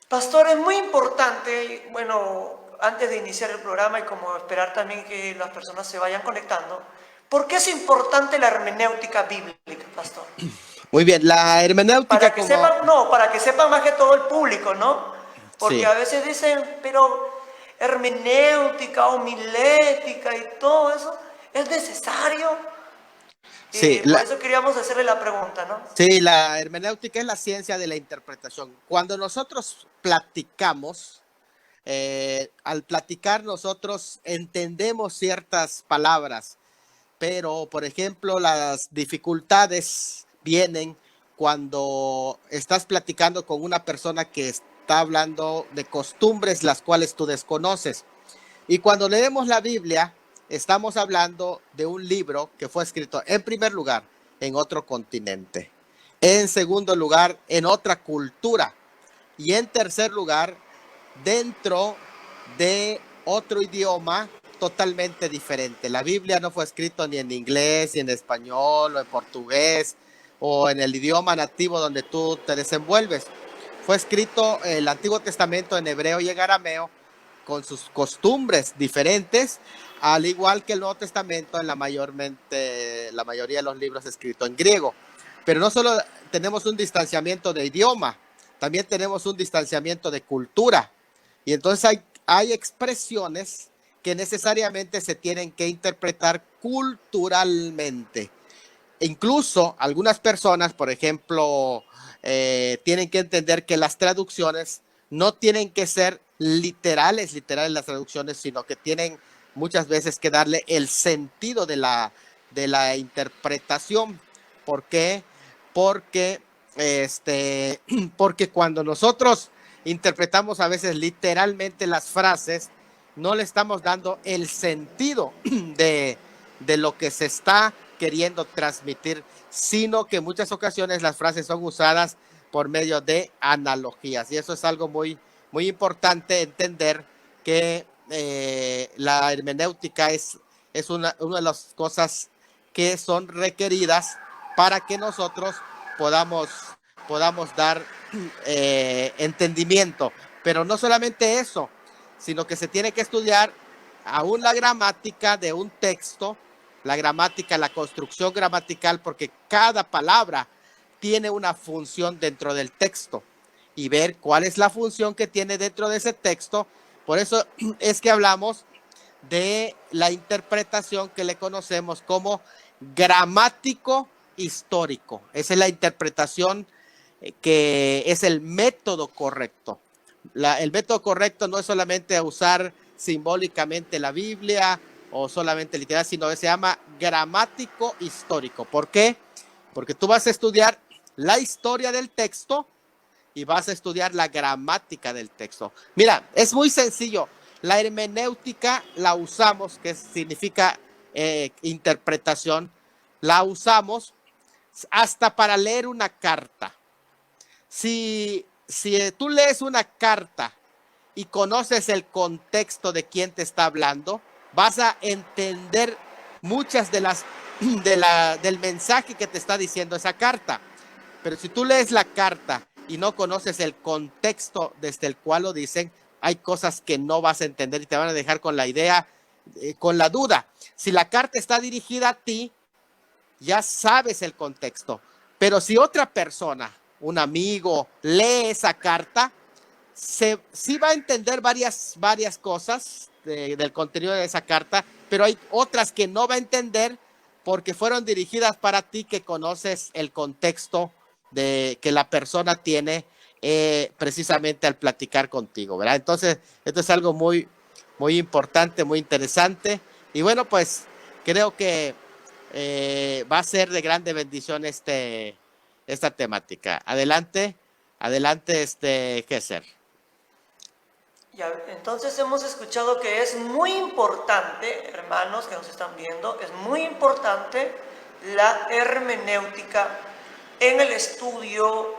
Pastor, es muy importante, bueno, antes de iniciar el programa y como esperar también que las personas se vayan conectando, ¿por qué es importante la hermenéutica bíblica, Pastor? Muy bien, la hermenéutica Para que como... sepan, no, para que sepan más que todo el público, ¿no? Porque Sí, a veces dicen, pero hermenéutica, homilética y todo eso, ¿es necesario? sí, Por eso queríamos hacerle la pregunta, ¿no? sí, la hermenéutica es la ciencia de la interpretación. Cuando nosotros platicamos, al platicar nosotros entendemos ciertas palabras, pero por ejemplo las dificultades vienen cuando estás platicando con una persona que está hablando de costumbres las cuales tú desconoces. Y cuando leemos la Biblia, estamos hablando de un libro que fue escrito en primer lugar en otro continente, en segundo lugar en otra cultura y en tercer lugar dentro de otro idioma totalmente diferente. La Biblia no fue escrito ni en inglés, ni en español, o en portugués, o en el idioma nativo donde tú te desenvuelves. Fue escrito el Antiguo Testamento en hebreo y en arameo, con sus costumbres diferentes, al igual que el Nuevo Testamento en la mayoría de los libros escritos en griego. Pero no solo tenemos un distanciamiento de idioma, también tenemos un distanciamiento de cultura. Y entonces hay expresiones que necesariamente se tienen que interpretar culturalmente. E incluso algunas personas, por ejemplo, tienen que entender que las traducciones no tienen que ser literales las traducciones, sino que tienen muchas veces que darle el sentido de la interpretación. ¿Por qué? Porque, porque cuando nosotros interpretamos a veces literalmente las frases, no le estamos dando el sentido de lo que se está queriendo transmitir, sino que en muchas ocasiones las frases son usadas por medio de analogías. Y eso es algo muy importante entender que la hermenéutica es una de las cosas que son requeridas para que nosotros podamos, podamos dar entendimiento. Pero no solamente eso, sino que se tiene que estudiar aún la gramática de un texto, la gramática, la construcción gramatical, porque cada palabra tiene una función dentro del texto y ver cuál es la función que tiene dentro de ese texto. Por eso es que hablamos de la interpretación que le conocemos como gramático histórico. Esa es la interpretación que es el método correcto. El método correcto no es solamente usar simbólicamente la Biblia o solamente literal, sino que se llama gramático histórico. ¿Por qué? Porque tú vas a estudiar la historia del texto y vas a estudiar la gramática del texto. Mira, es muy sencillo. La hermenéutica la usamos, que significa interpretación, la usamos hasta para leer una carta. Si tú lees una carta y conoces el contexto de quién te está hablando, vas a entender muchas del mensaje que te está diciendo esa carta. Pero si tú lees la carta y no conoces el contexto desde el cual lo dicen, hay cosas que no vas a entender y te van a dejar con la idea, con la duda. Si la carta está dirigida a ti, ya sabes el contexto. Pero si otra persona, un amigo, lee esa carta, sí va a entender varias cosas del contenido de esa carta, pero hay otras que no va a entender porque fueron dirigidas para ti, que conoces el contexto de que la persona tiene precisamente al platicar contigo, ¿verdad? Entonces, esto es algo muy importante, muy interesante. Y bueno, pues creo que va a ser de grande bendición esta temática. Adelante, Gesser. Ya, entonces hemos escuchado que es muy importante, hermanos que nos están viendo, es muy importante la hermenéutica en el estudio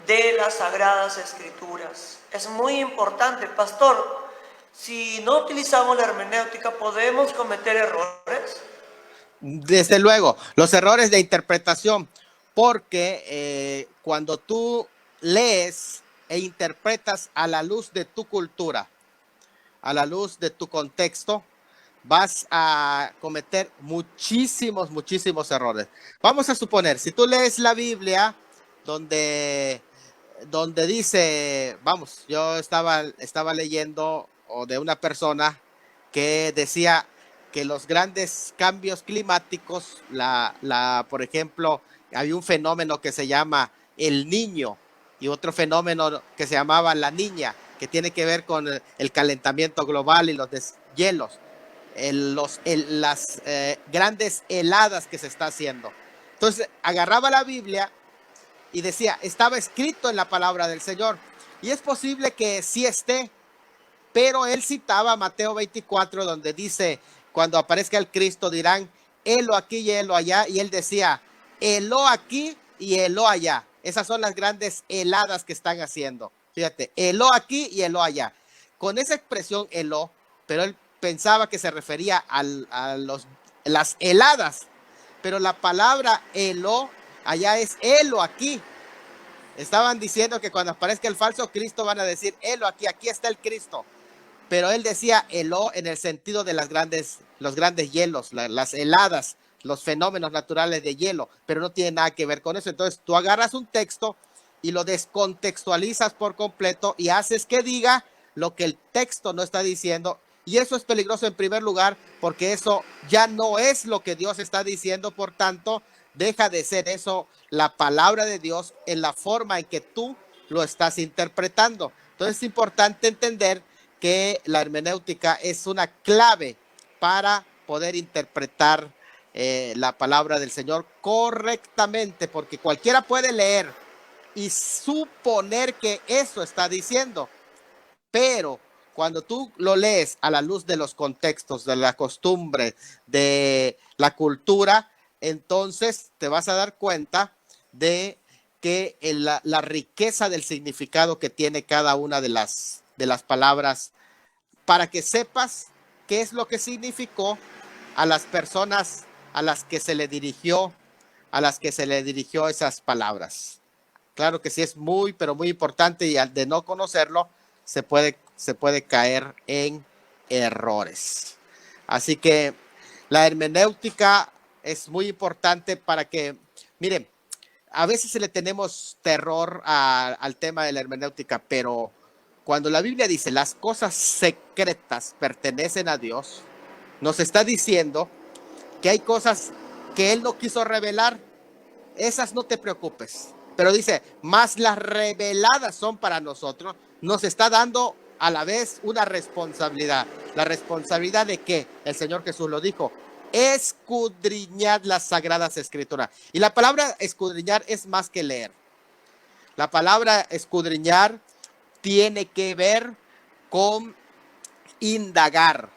de las Sagradas Escrituras. Es muy importante, pastor. Si no utilizamos la hermenéutica, ¿podemos cometer errores? Desde luego, los errores de interpretación, porque cuando tú lees e interpretas a la luz de tu cultura, a la luz de tu contexto, vas a cometer muchísimos errores. Vamos a suponer, si tú lees la Biblia donde dice, vamos, yo estaba leyendo o de una persona que decía que los grandes cambios climáticos, por ejemplo, había un fenómeno que se llama el niño y otro fenómeno que se llamaba la niña, que tiene que ver con el calentamiento global y los deshielos, las grandes heladas que se está haciendo. Entonces agarraba la Biblia y decía, estaba escrito en la palabra del Señor. Y es posible que sí esté, pero él citaba Mateo 24, donde dice, cuando aparezca el Cristo dirán, helo aquí y helo allá. Y él decía, helo aquí y helo allá. Esas son las grandes heladas que están haciendo. Fíjate, helo aquí y helo allá. Con esa expresión helo, pero él pensaba que se refería a las heladas. Pero la palabra helo allá es helo aquí. Estaban diciendo que cuando aparezca el falso Cristo van a decir, helo aquí, aquí está el Cristo. Pero él decía helo en el sentido de los grandes hielos, las heladas, los fenómenos naturales de hielo, pero no tiene nada que ver con eso. Entonces tú agarras un texto y lo descontextualizas por completo y haces que diga lo que el texto no está diciendo. Y eso es peligroso en primer lugar, porque eso ya no es lo que Dios está diciendo. Por tanto, deja de ser eso la palabra de Dios en la forma en que tú lo estás interpretando. Entonces es importante entender que la hermenéutica es una clave para poder interpretar la palabra del Señor correctamente, porque cualquiera puede leer y suponer que eso está diciendo, pero cuando tú lo lees a la luz de los contextos, de la costumbre, de la cultura, entonces te vas a dar cuenta de que la riqueza del significado que tiene cada una de las palabras, para que sepas qué es lo que significó a las personas a las que se le dirigió esas palabras. Claro que sí es muy, pero muy importante, y al de no conocerlo se puede caer en errores. Así que la hermenéutica es muy importante para que, miren, a veces le tenemos terror al tema de la hermenéutica, pero cuando la Biblia dice las cosas secretas pertenecen a Dios, nos está diciendo que hay cosas que Él no quiso revelar. Esas no te preocupes. Pero dice, más las reveladas son para nosotros. Nos está dando a la vez una responsabilidad. ¿La responsabilidad de qué? El Señor Jesús lo dijo. Escudriñad las sagradas escrituras. Y la palabra escudriñar es más que leer. La palabra escudriñar tiene que ver con indagar.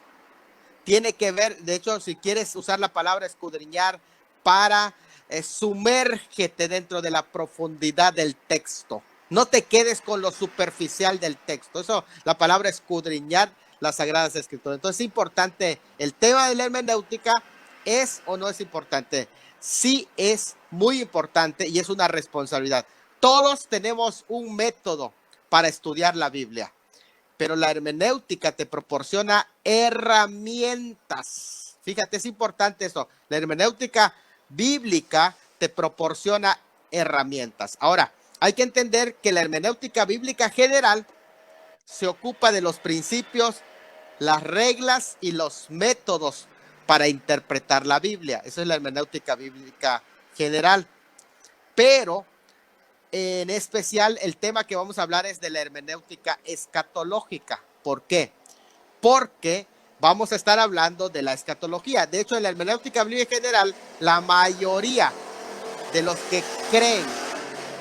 Tiene que ver, de hecho, si quieres usar la palabra escudriñar para sumérgete dentro de la profundidad del texto. No te quedes con lo superficial del texto. Eso, la palabra escudriñar las sagradas escrituras. Entonces es importante. El tema de la hermenéutica, ¿es o no es importante? Sí es muy importante y es una responsabilidad. Todos tenemos un método para estudiar la Biblia, pero la hermenéutica te proporciona herramientas. Fíjate, es importante eso. La hermenéutica bíblica te proporciona herramientas. Ahora, hay que entender que la hermenéutica bíblica general se ocupa de los principios, las reglas y los métodos para interpretar la Biblia. Esa es la hermenéutica bíblica general. Pero en especial el tema que vamos a hablar es de la hermenéutica escatológica. ¿Por qué? Porque vamos a estar hablando de la escatología. De hecho, en la hermenéutica bíblica general, la mayoría de los que creen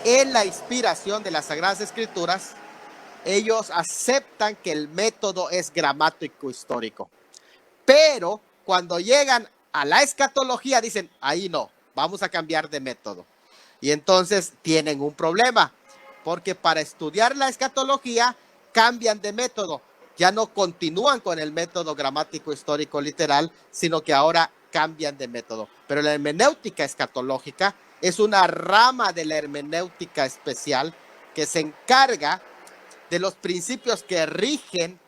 en la inspiración de las Sagradas Escrituras, ellos aceptan que el método es gramático histórico. Pero cuando llegan a la escatología, dicen, ahí no, vamos a cambiar de método. Y entonces tienen un problema, porque para estudiar la escatología cambian de método. Ya no continúan con el método gramático histórico literal, sino que ahora cambian de método. Pero la hermenéutica escatológica es una rama de la hermenéutica especial que se encarga de los principios que rigen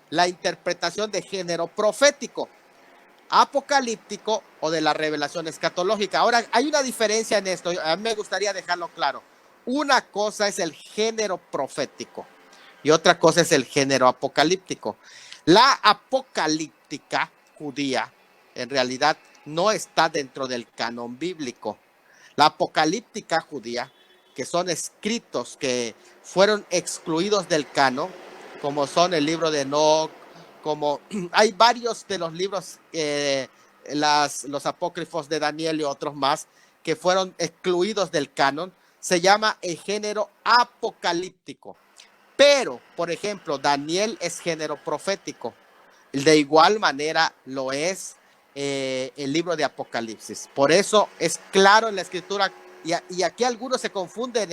la interpretación de género profético, apocalíptico o de la revelación escatológica. Ahora, hay una diferencia en esto, a mí me gustaría dejarlo claro. Una cosa es el género profético y otra cosa es el género apocalíptico. La apocalíptica judía en realidad no está dentro del canon bíblico. La apocalíptica judía, que son escritos que fueron excluidos del canon, como son el libro de Enoch, como hay varios de los libros, los apócrifos de Daniel y otros más, que fueron excluidos del canon, se llama el género apocalíptico. Pero, por ejemplo, Daniel es género profético. De igual manera lo es el libro de Apocalipsis. Por eso es claro en la escritura, y aquí algunos se confunden,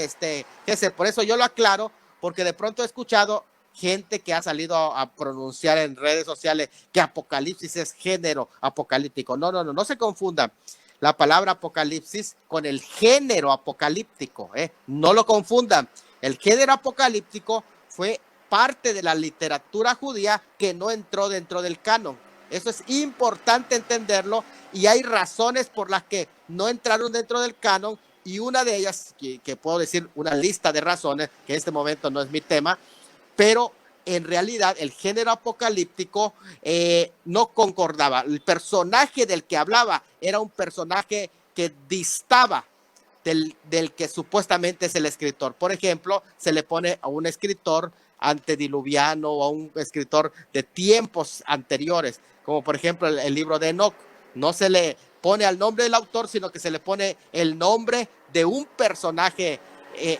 por eso yo lo aclaro, porque de pronto he escuchado gente que ha salido a pronunciar en redes sociales que Apocalipsis es género apocalíptico. No se confundan la palabra Apocalipsis con el género apocalíptico, no lo confundan. El género apocalíptico fue parte de la literatura judía que no entró dentro del canon. Eso es importante entenderlo, y hay razones por las que no entraron dentro del canon, y una de ellas, que puedo decir una lista de razones, que en este momento no es mi tema, pero en realidad el género apocalíptico no concordaba. El personaje del que hablaba era un personaje que distaba del que supuestamente es el escritor. Por ejemplo, se le pone a un escritor antediluviano o a un escritor de tiempos anteriores, como por ejemplo el libro de Enoch. No se le pone al nombre del autor, sino que se le pone el nombre de un personaje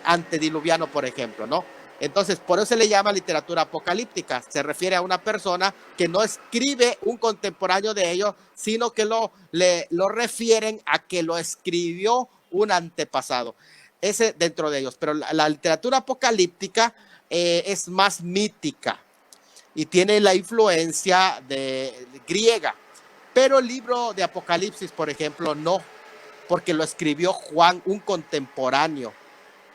antediluviano, por ejemplo, ¿no? Entonces, por eso se le llama literatura apocalíptica. Se refiere a una persona que no escribe un contemporáneo de ellos, sino que lo refieren a que lo escribió un antepasado. Ese dentro de ellos. Pero la literatura apocalíptica es más mítica y tiene la influencia de griega. Pero el libro de Apocalipsis, por ejemplo, no, porque lo escribió Juan, un contemporáneo.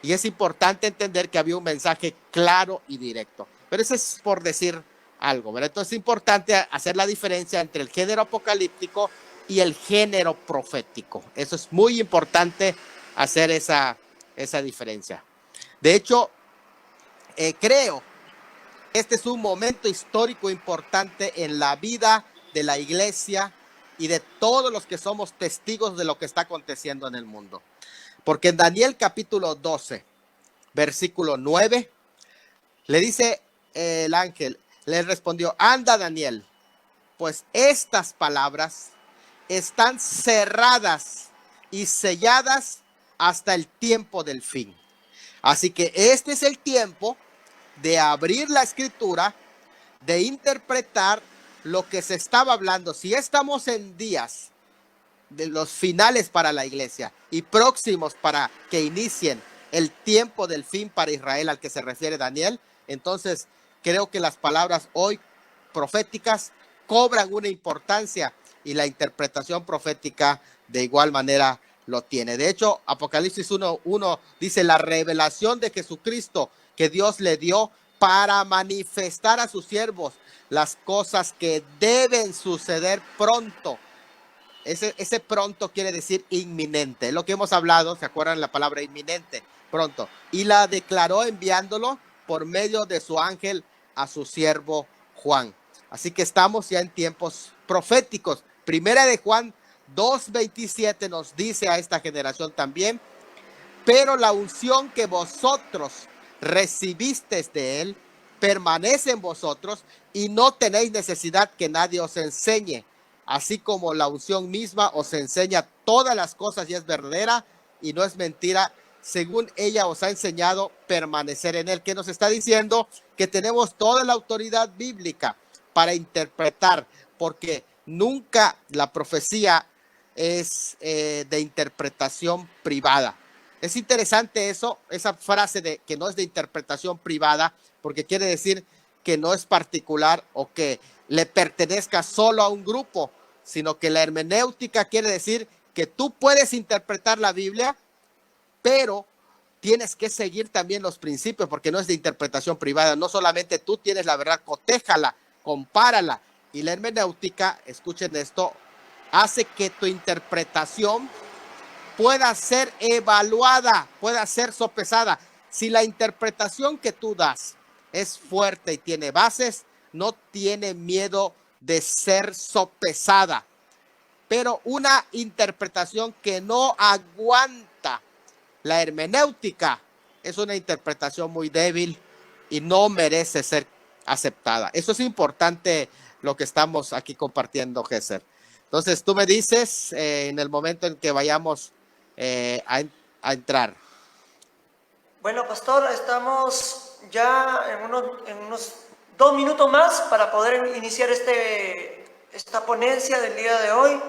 Y es importante entender que había un mensaje claro y directo. Pero eso es por decir algo, ¿verdad? Entonces es importante hacer la diferencia entre el género apocalíptico y el género profético. Eso es muy importante, hacer esa diferencia. De hecho, creo que este es un momento histórico importante en la vida de la iglesia y de todos los que somos testigos de lo que está aconteciendo en el mundo. Porque en Daniel capítulo 12, versículo 9, le dice el ángel, le respondió: anda, Daniel, pues estas palabras están cerradas y selladas hasta el tiempo del fin. Así que este es el tiempo de abrir la escritura, de interpretar lo que se estaba hablando. Si estamos en días de los finales para la iglesia y próximos para que inicien el tiempo del fin para Israel al que se refiere Daniel, entonces creo que las palabras hoy proféticas cobran una importancia, y la interpretación profética de igual manera lo tiene. De hecho, Apocalipsis 1:1 dice: la revelación de Jesucristo que Dios le dio para manifestar a sus siervos las cosas que deben suceder pronto. Ese pronto quiere decir inminente. Es lo que hemos hablado, ¿se acuerdan la palabra inminente? Pronto. Y la declaró enviándolo por medio de su ángel a su siervo Juan. Así que estamos ya en tiempos proféticos. Primera de Juan 2:27 nos dice a esta generación también: pero la unción que vosotros recibisteis de él permanece en vosotros, y no tenéis necesidad que nadie os enseñe. Así como la unción misma os enseña todas las cosas y es verdadera y no es mentira, según ella os ha enseñado, permanecer en él. ¿Qué nos está diciendo? Que tenemos toda la autoridad bíblica para interpretar, porque nunca la profecía es de interpretación privada. Es interesante esa frase de que no es de interpretación privada, porque quiere decir que no es particular o que le pertenezca solo a un grupo, sino que la hermenéutica quiere decir que tú puedes interpretar la Biblia, pero tienes que seguir también los principios, porque no es de interpretación privada. No solamente tú tienes la verdad, cotéjala, compárala. Y la hermenéutica, escuchen esto, hace que tu interpretación pueda ser evaluada, pueda ser sopesada. Si la interpretación que tú das es fuerte y tiene bases, no tiene miedo de ser sopesada. Pero una interpretación que no aguanta la hermenéutica es una interpretación muy débil y no merece ser aceptada. Eso es importante lo que estamos aquí compartiendo, Gesser. Entonces tú me dices en el momento en que vayamos a entrar. Bueno, pastor, estamos ya en unos 2 minutos más para poder iniciar esta ponencia del día de hoy.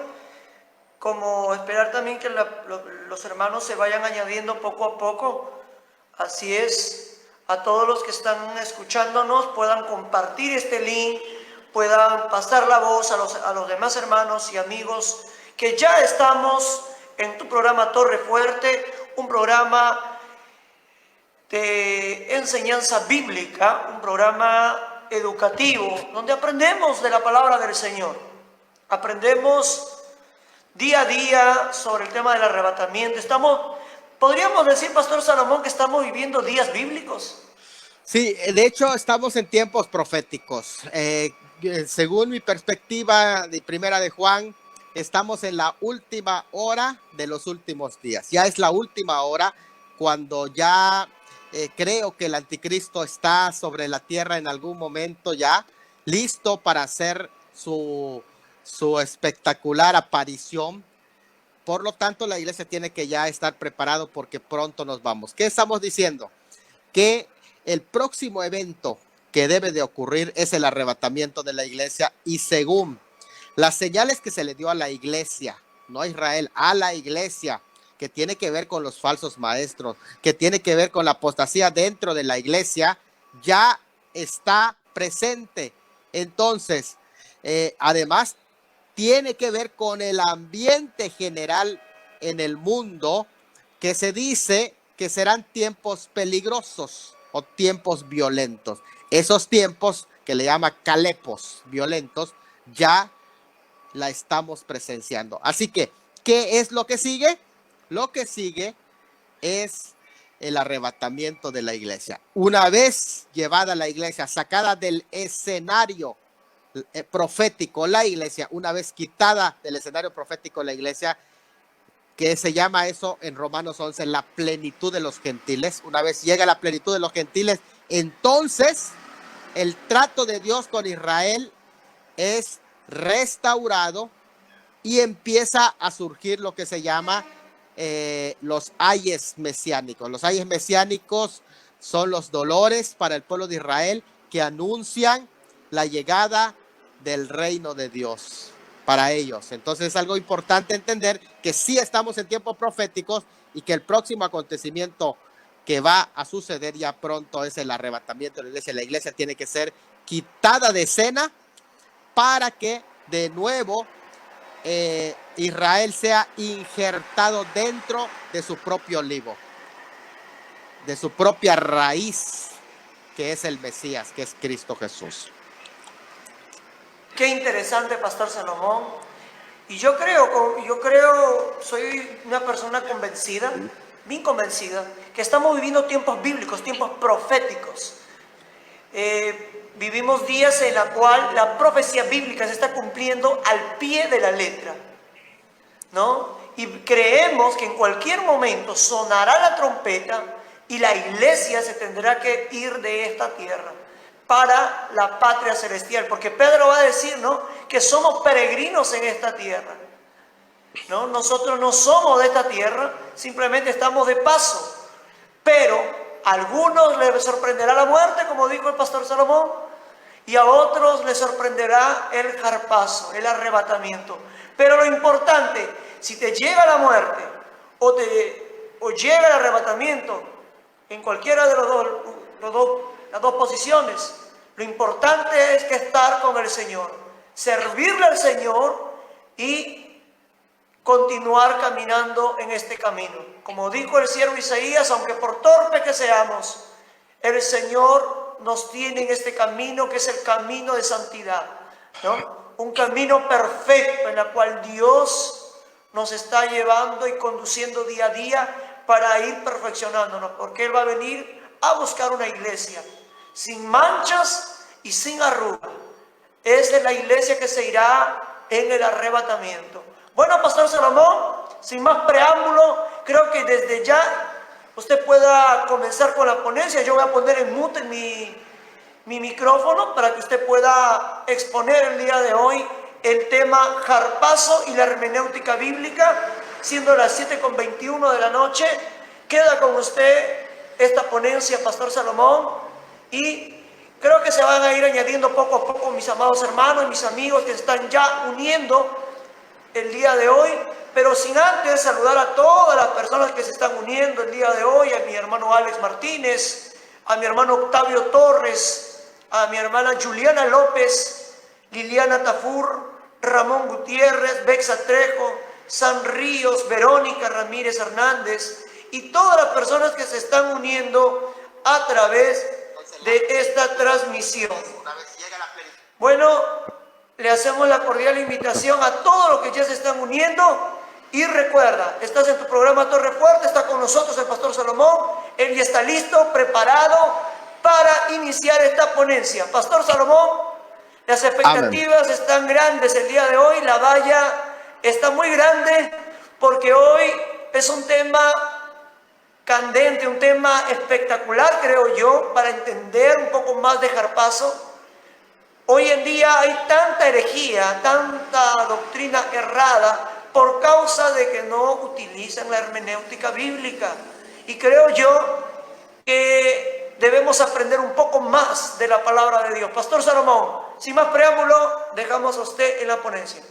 Como esperar también que los hermanos se vayan añadiendo poco a poco. Así es, a todos los que están escuchándonos puedan compartir este link, puedan pasar la voz a los demás hermanos y amigos que ya estamos en tu programa Torre Fuerte, un programa de enseñanza bíblica, un programa educativo, donde aprendemos de la palabra del Señor. Aprendemos día a día sobre el tema del arrebatamiento. Podríamos decir, Pastor Salomón, que estamos viviendo días bíblicos. Sí, de hecho estamos en tiempos proféticos. Según mi perspectiva de Primera de Juan, estamos en la última hora de los últimos días. Ya es la última hora cuando ya creo que el anticristo está sobre la tierra en algún momento ya, listo para hacer su espectacular aparición. Por lo tanto, la iglesia tiene que ya estar preparado porque pronto nos vamos. ¿Qué estamos diciendo? Que el próximo evento que debe de ocurrir es el arrebatamiento de la iglesia, y según las señales que se le dio a la iglesia, no a Israel, a la iglesia, que tiene que ver con los falsos maestros, que tiene que ver con la apostasía dentro de la iglesia, ya está presente. Entonces, además, tiene que ver con el ambiente general en el mundo, que se dice que serán tiempos peligrosos o tiempos violentos. Esos tiempos que le llama calepos violentos, ya la estamos presenciando. Así que, ¿qué es lo que sigue? Lo que sigue es el arrebatamiento de la iglesia. Una vez llevada la iglesia, sacada del escenario profético, la iglesia, una vez quitada del escenario profético la iglesia, que se llama eso en Romanos 11, la plenitud de los gentiles. Una vez llega la plenitud de los gentiles, entonces el trato de Dios con Israel es restaurado y empieza a surgir lo que se llama los ayes mesiánicos. Los ayes mesiánicos son los dolores para el pueblo de Israel que anuncian la llegada del reino de Dios para ellos. Entonces es algo importante entender que sí estamos en tiempos proféticos y que el próximo acontecimiento que va a suceder ya pronto es el arrebatamiento de la iglesia. La iglesia tiene que ser quitada de escena para que de nuevo Israel sea injertado dentro de su propio olivo, de su propia raíz, que es el Mesías, que es Cristo Jesús. Qué interesante, Pastor Salomón. Y yo soy una persona convencida, bien convencida, que estamos viviendo tiempos bíblicos, tiempos proféticos. Vivimos días en la cual la profecía bíblica se está cumpliendo al pie de la letra, ¿no? Y creemos que en cualquier momento sonará la trompeta y la iglesia se tendrá que ir de esta tierra para la patria celestial, porque Pedro va a decir, ¿no?, que somos peregrinos en esta tierra, ¿no? Nosotros no somos de esta tierra, simplemente estamos de paso, pero a algunos les sorprenderá la muerte, como dijo el pastor Salomón, y a otros les sorprenderá el zarpazo, el arrebatamiento. Pero lo importante, si te llega la muerte o llega el arrebatamiento, en cualquiera de las dos posiciones, lo importante es que estar con el Señor, servirle al Señor y continuar caminando en este camino. Como dijo el siervo Isaías, aunque por torpe que seamos, el Señor nos tiene en este camino que es el camino de santidad, ¿no? Un camino perfecto en el cual Dios nos está llevando y conduciendo día a día para ir perfeccionándonos, porque Él va a venir a buscar una iglesia sin manchas y sin arruga. Es de la iglesia que se irá en el arrebatamiento. Bueno, Pastor Salomón, sin más preámbulo, creo que desde ya usted pueda comenzar con la ponencia. Yo voy a poner en mute mi micrófono para que usted pueda exponer el día de hoy el tema Jarpazo y la hermenéutica bíblica, siendo las 7:21 de la noche. Queda con usted esta ponencia, Pastor Salomón, y creo que se van a ir añadiendo poco a poco mis amados hermanos y mis amigos que se están ya uniendo el día de hoy, pero sin antes saludar a todas las personas que se están uniendo el día de hoy, a mi hermano Alex Martínez, a mi hermano Octavio Torres, a mi hermana Juliana López, Liliana Tafur, Ramón Gutiérrez, Bexa Trejo, San Ríos, Verónica Ramírez Hernández y todas las personas que se están uniendo a través de esta transmisión. Bueno, le hacemos la cordial invitación a todos los que ya se están uniendo. Y recuerda, estás en tu programa Torre Fuerte, está con nosotros el Pastor Salomón. Él ya está listo, preparado para iniciar esta ponencia. Pastor Salomón, las expectativas están grandes el día de hoy. La valla está muy grande porque hoy es un tema candente, un tema espectacular, creo yo, para entender un poco más de Jarpazo. Hoy en día hay tanta herejía, tanta doctrina errada por causa de que no utilizan la hermenéutica bíblica. Y creo yo que debemos aprender un poco más de la palabra de Dios. Pastor Salomón, sin más preámbulo, dejamos a usted en la ponencia.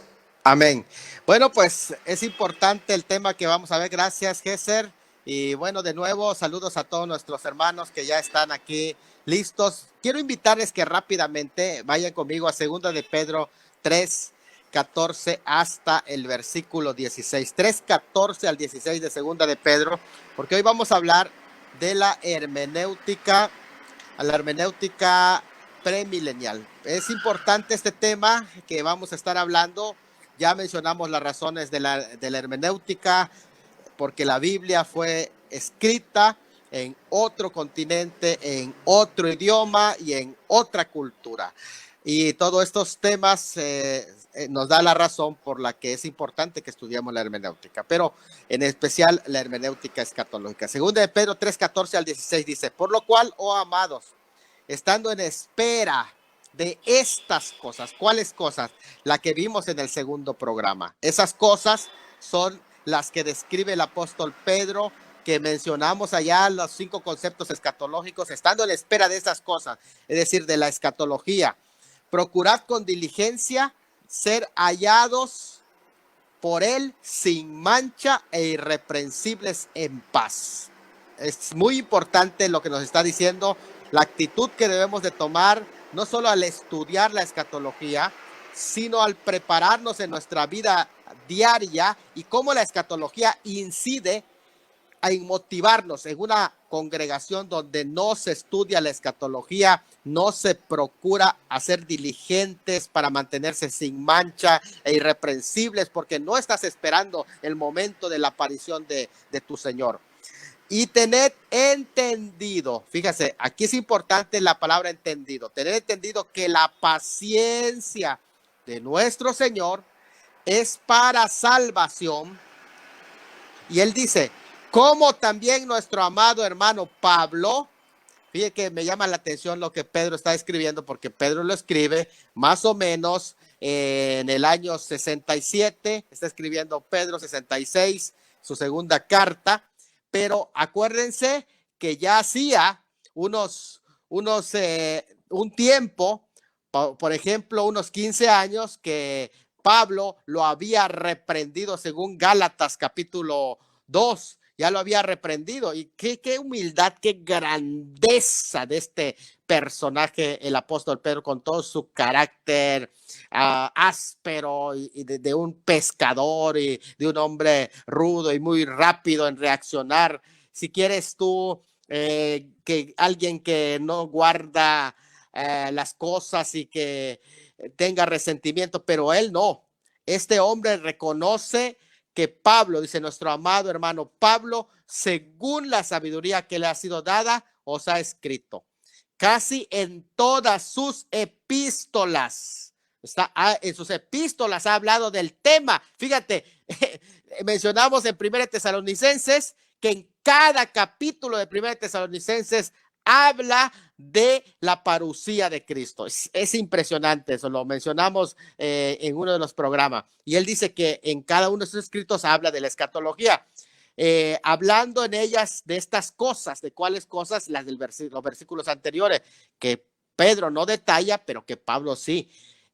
Amén. Bueno, pues es importante el tema que vamos a ver. Gracias, Gesser. Y bueno, de nuevo, saludos a todos nuestros hermanos que ya están aquí listos. Quiero invitarles que rápidamente vayan conmigo a 2 de Pedro 3:14 hasta el versículo 16. 3:14 al 16 de 2 de Pedro, porque hoy vamos a hablar de la hermenéutica premilenial. Es importante este tema que vamos a estar hablando. Ya mencionamos las razones de la hermenéutica, porque la Biblia fue escrita en otro continente, en otro idioma y en otra cultura. Y todos estos temas nos da la razón por la que es importante que estudiemos la hermenéutica, pero en especial la hermenéutica escatológica. 2 de Pedro 3:14 al 16 dice: por lo cual, oh amados, estando en espera de estas cosas. ¿Cuáles cosas? La que vimos en el segundo programa. Esas cosas son las que describe el apóstol Pedro, que mencionamos allá, los 5 conceptos escatológicos. Estando en espera de esas cosas, es decir, de la escatología, procurad con diligencia ser hallados por él sin mancha e irreprensibles en paz. Es muy importante lo que nos está diciendo, la actitud que debemos de tomar, no solo al estudiar la escatología, sino al prepararnos en nuestra vida diaria y cómo la escatología incide en motivarnos. En una congregación donde no se estudia la escatología, no se procura hacer diligentes para mantenerse sin mancha e irreprensibles, porque no estás esperando el momento de la aparición de tu Señor. Y tened entendido, fíjese, aquí es importante la palabra entendido, tener entendido que la paciencia de nuestro Señor es para salvación. Y él dice, como también nuestro amado hermano Pablo, fíjate que me llama la atención lo que Pedro está escribiendo, porque Pedro lo escribe más o menos en el año 67, está escribiendo Pedro 66, su segunda carta, pero acuérdense que ya hacía un tiempo, por ejemplo, unos 15 años, que Pablo lo había reprendido según Gálatas capítulo 2. ya lo había reprendido. Y qué humildad, qué grandeza de este personaje, el apóstol Pedro, con todo su carácter áspero y de un pescador y de un hombre rudo y muy rápido en reaccionar. Si quieres tú que alguien que no guarda las cosas y que tenga resentimiento, pero él no. Este hombre reconoce que Pablo, dice nuestro amado hermano Pablo, según la sabiduría que le ha sido dada, os ha escrito. Casi en todas sus epístolas, en sus epístolas ha hablado del tema. Fíjate, mencionamos en 1 Tesalonicenses que en cada capítulo de 1 Tesalonicenses habla de la parucía de Cristo. Es impresionante, eso lo mencionamos en uno de los programas. Y él dice que en cada uno de sus escritos habla de la escatología. Hablando en ellas de estas cosas, de cuáles cosas, las del los versículos anteriores, que Pedro no detalla, pero que Pablo sí,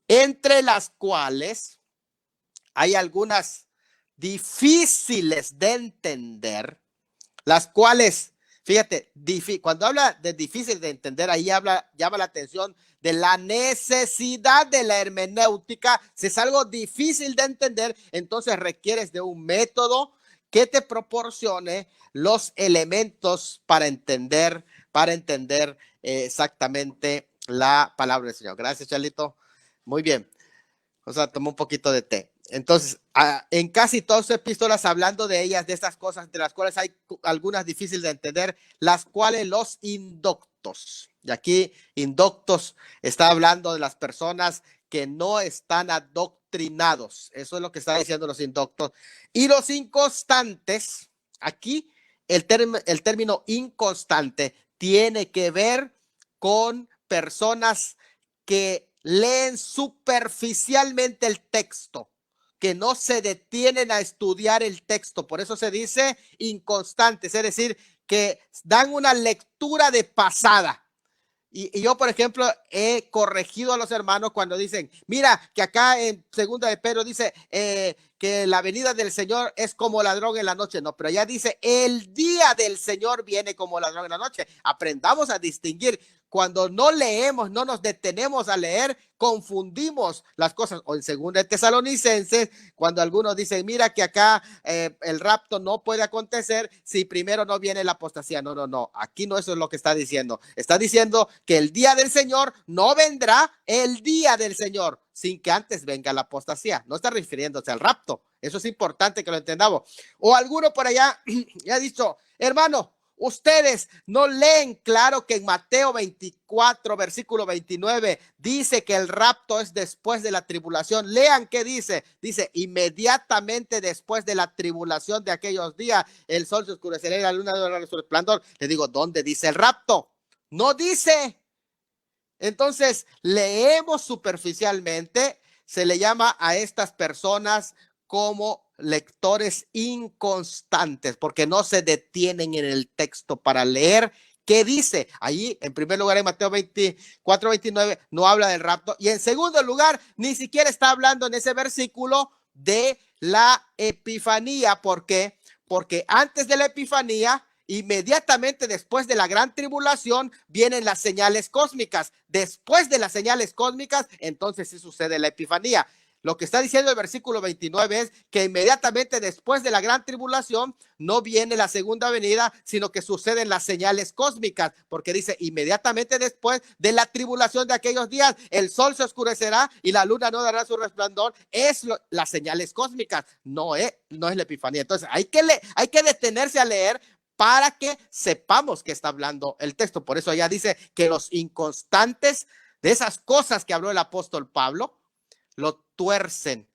entre las cuales hay algunas difíciles de entender, las cuales, fíjate, cuando habla de difícil de entender, ahí llama la atención de la necesidad de la hermenéutica. Si es algo difícil de entender, entonces requieres de un método que te proporcione los elementos para entender exactamente la palabra del Señor. Gracias, Charlito. Muy bien. O sea, tomó un poquito de té. Entonces, en casi todas sus epístolas, hablando de ellas, de estas cosas, de las cuales hay algunas difíciles de entender, las cuales los indoctos, y aquí indoctos está hablando de las personas que no están adoctrinados. Eso es lo que está diciendo los indoctos. Y los inconstantes, aquí el término inconstante tiene que ver con personas que leen superficialmente el texto, que no se detienen a estudiar el texto. Por eso se dice inconstantes, es decir, que dan una lectura de pasada. Y yo, por ejemplo, he corregido a los hermanos cuando dicen, mira, que acá en segunda de Pedro dice que la venida del Señor es como ladrón en la noche. No, pero ya dice, el día del Señor viene como ladrón en la noche. Aprendamos a distinguir. Cuando no leemos, no nos detenemos a leer, confundimos las cosas. O en segunda de Tesalonicenses, cuando algunos dicen, mira que acá el rapto no puede acontecer si primero no viene la apostasía. No. Aquí no, eso es lo que está diciendo. Está diciendo que el día del Señor no vendrá el día del Señor sin que antes venga la apostasía. No está refiriéndose al rapto. Eso es importante que lo entendamos. O alguno por allá ya ha dicho, hermano, ustedes no leen claro que en Mateo 24, versículo 29, dice que el rapto es después de la tribulación. Lean qué dice. Dice, inmediatamente después de la tribulación de aquellos días, el sol se oscurecerá y la luna no dará su resplandor. Le digo, ¿dónde dice el rapto? No dice. Entonces, leemos superficialmente. Se le llama a estas personas como lectores inconstantes, porque no se detienen en el texto para leer qué dice. Allí, en primer lugar, en Mateo 24, 29, no habla del rapto. Y en segundo lugar, ni siquiera está hablando en ese versículo de la epifanía. ¿Por qué? Porque antes de la epifanía, inmediatamente después de la gran tribulación, vienen las señales cósmicas. Después de las señales cósmicas, entonces sí sucede la epifanía. Lo que está diciendo el versículo 29 es que inmediatamente después de la gran tribulación no viene la segunda venida, sino que suceden las señales cósmicas, porque dice inmediatamente después de la tribulación de aquellos días, el sol se oscurecerá y la luna no dará su resplandor. Es las señales cósmicas, no es la epifanía. Entonces hay que detenerse a leer para que sepamos que está hablando el texto. Por eso ya dice que los inconstantes de esas cosas que habló el apóstol Pablo, lo tuercen,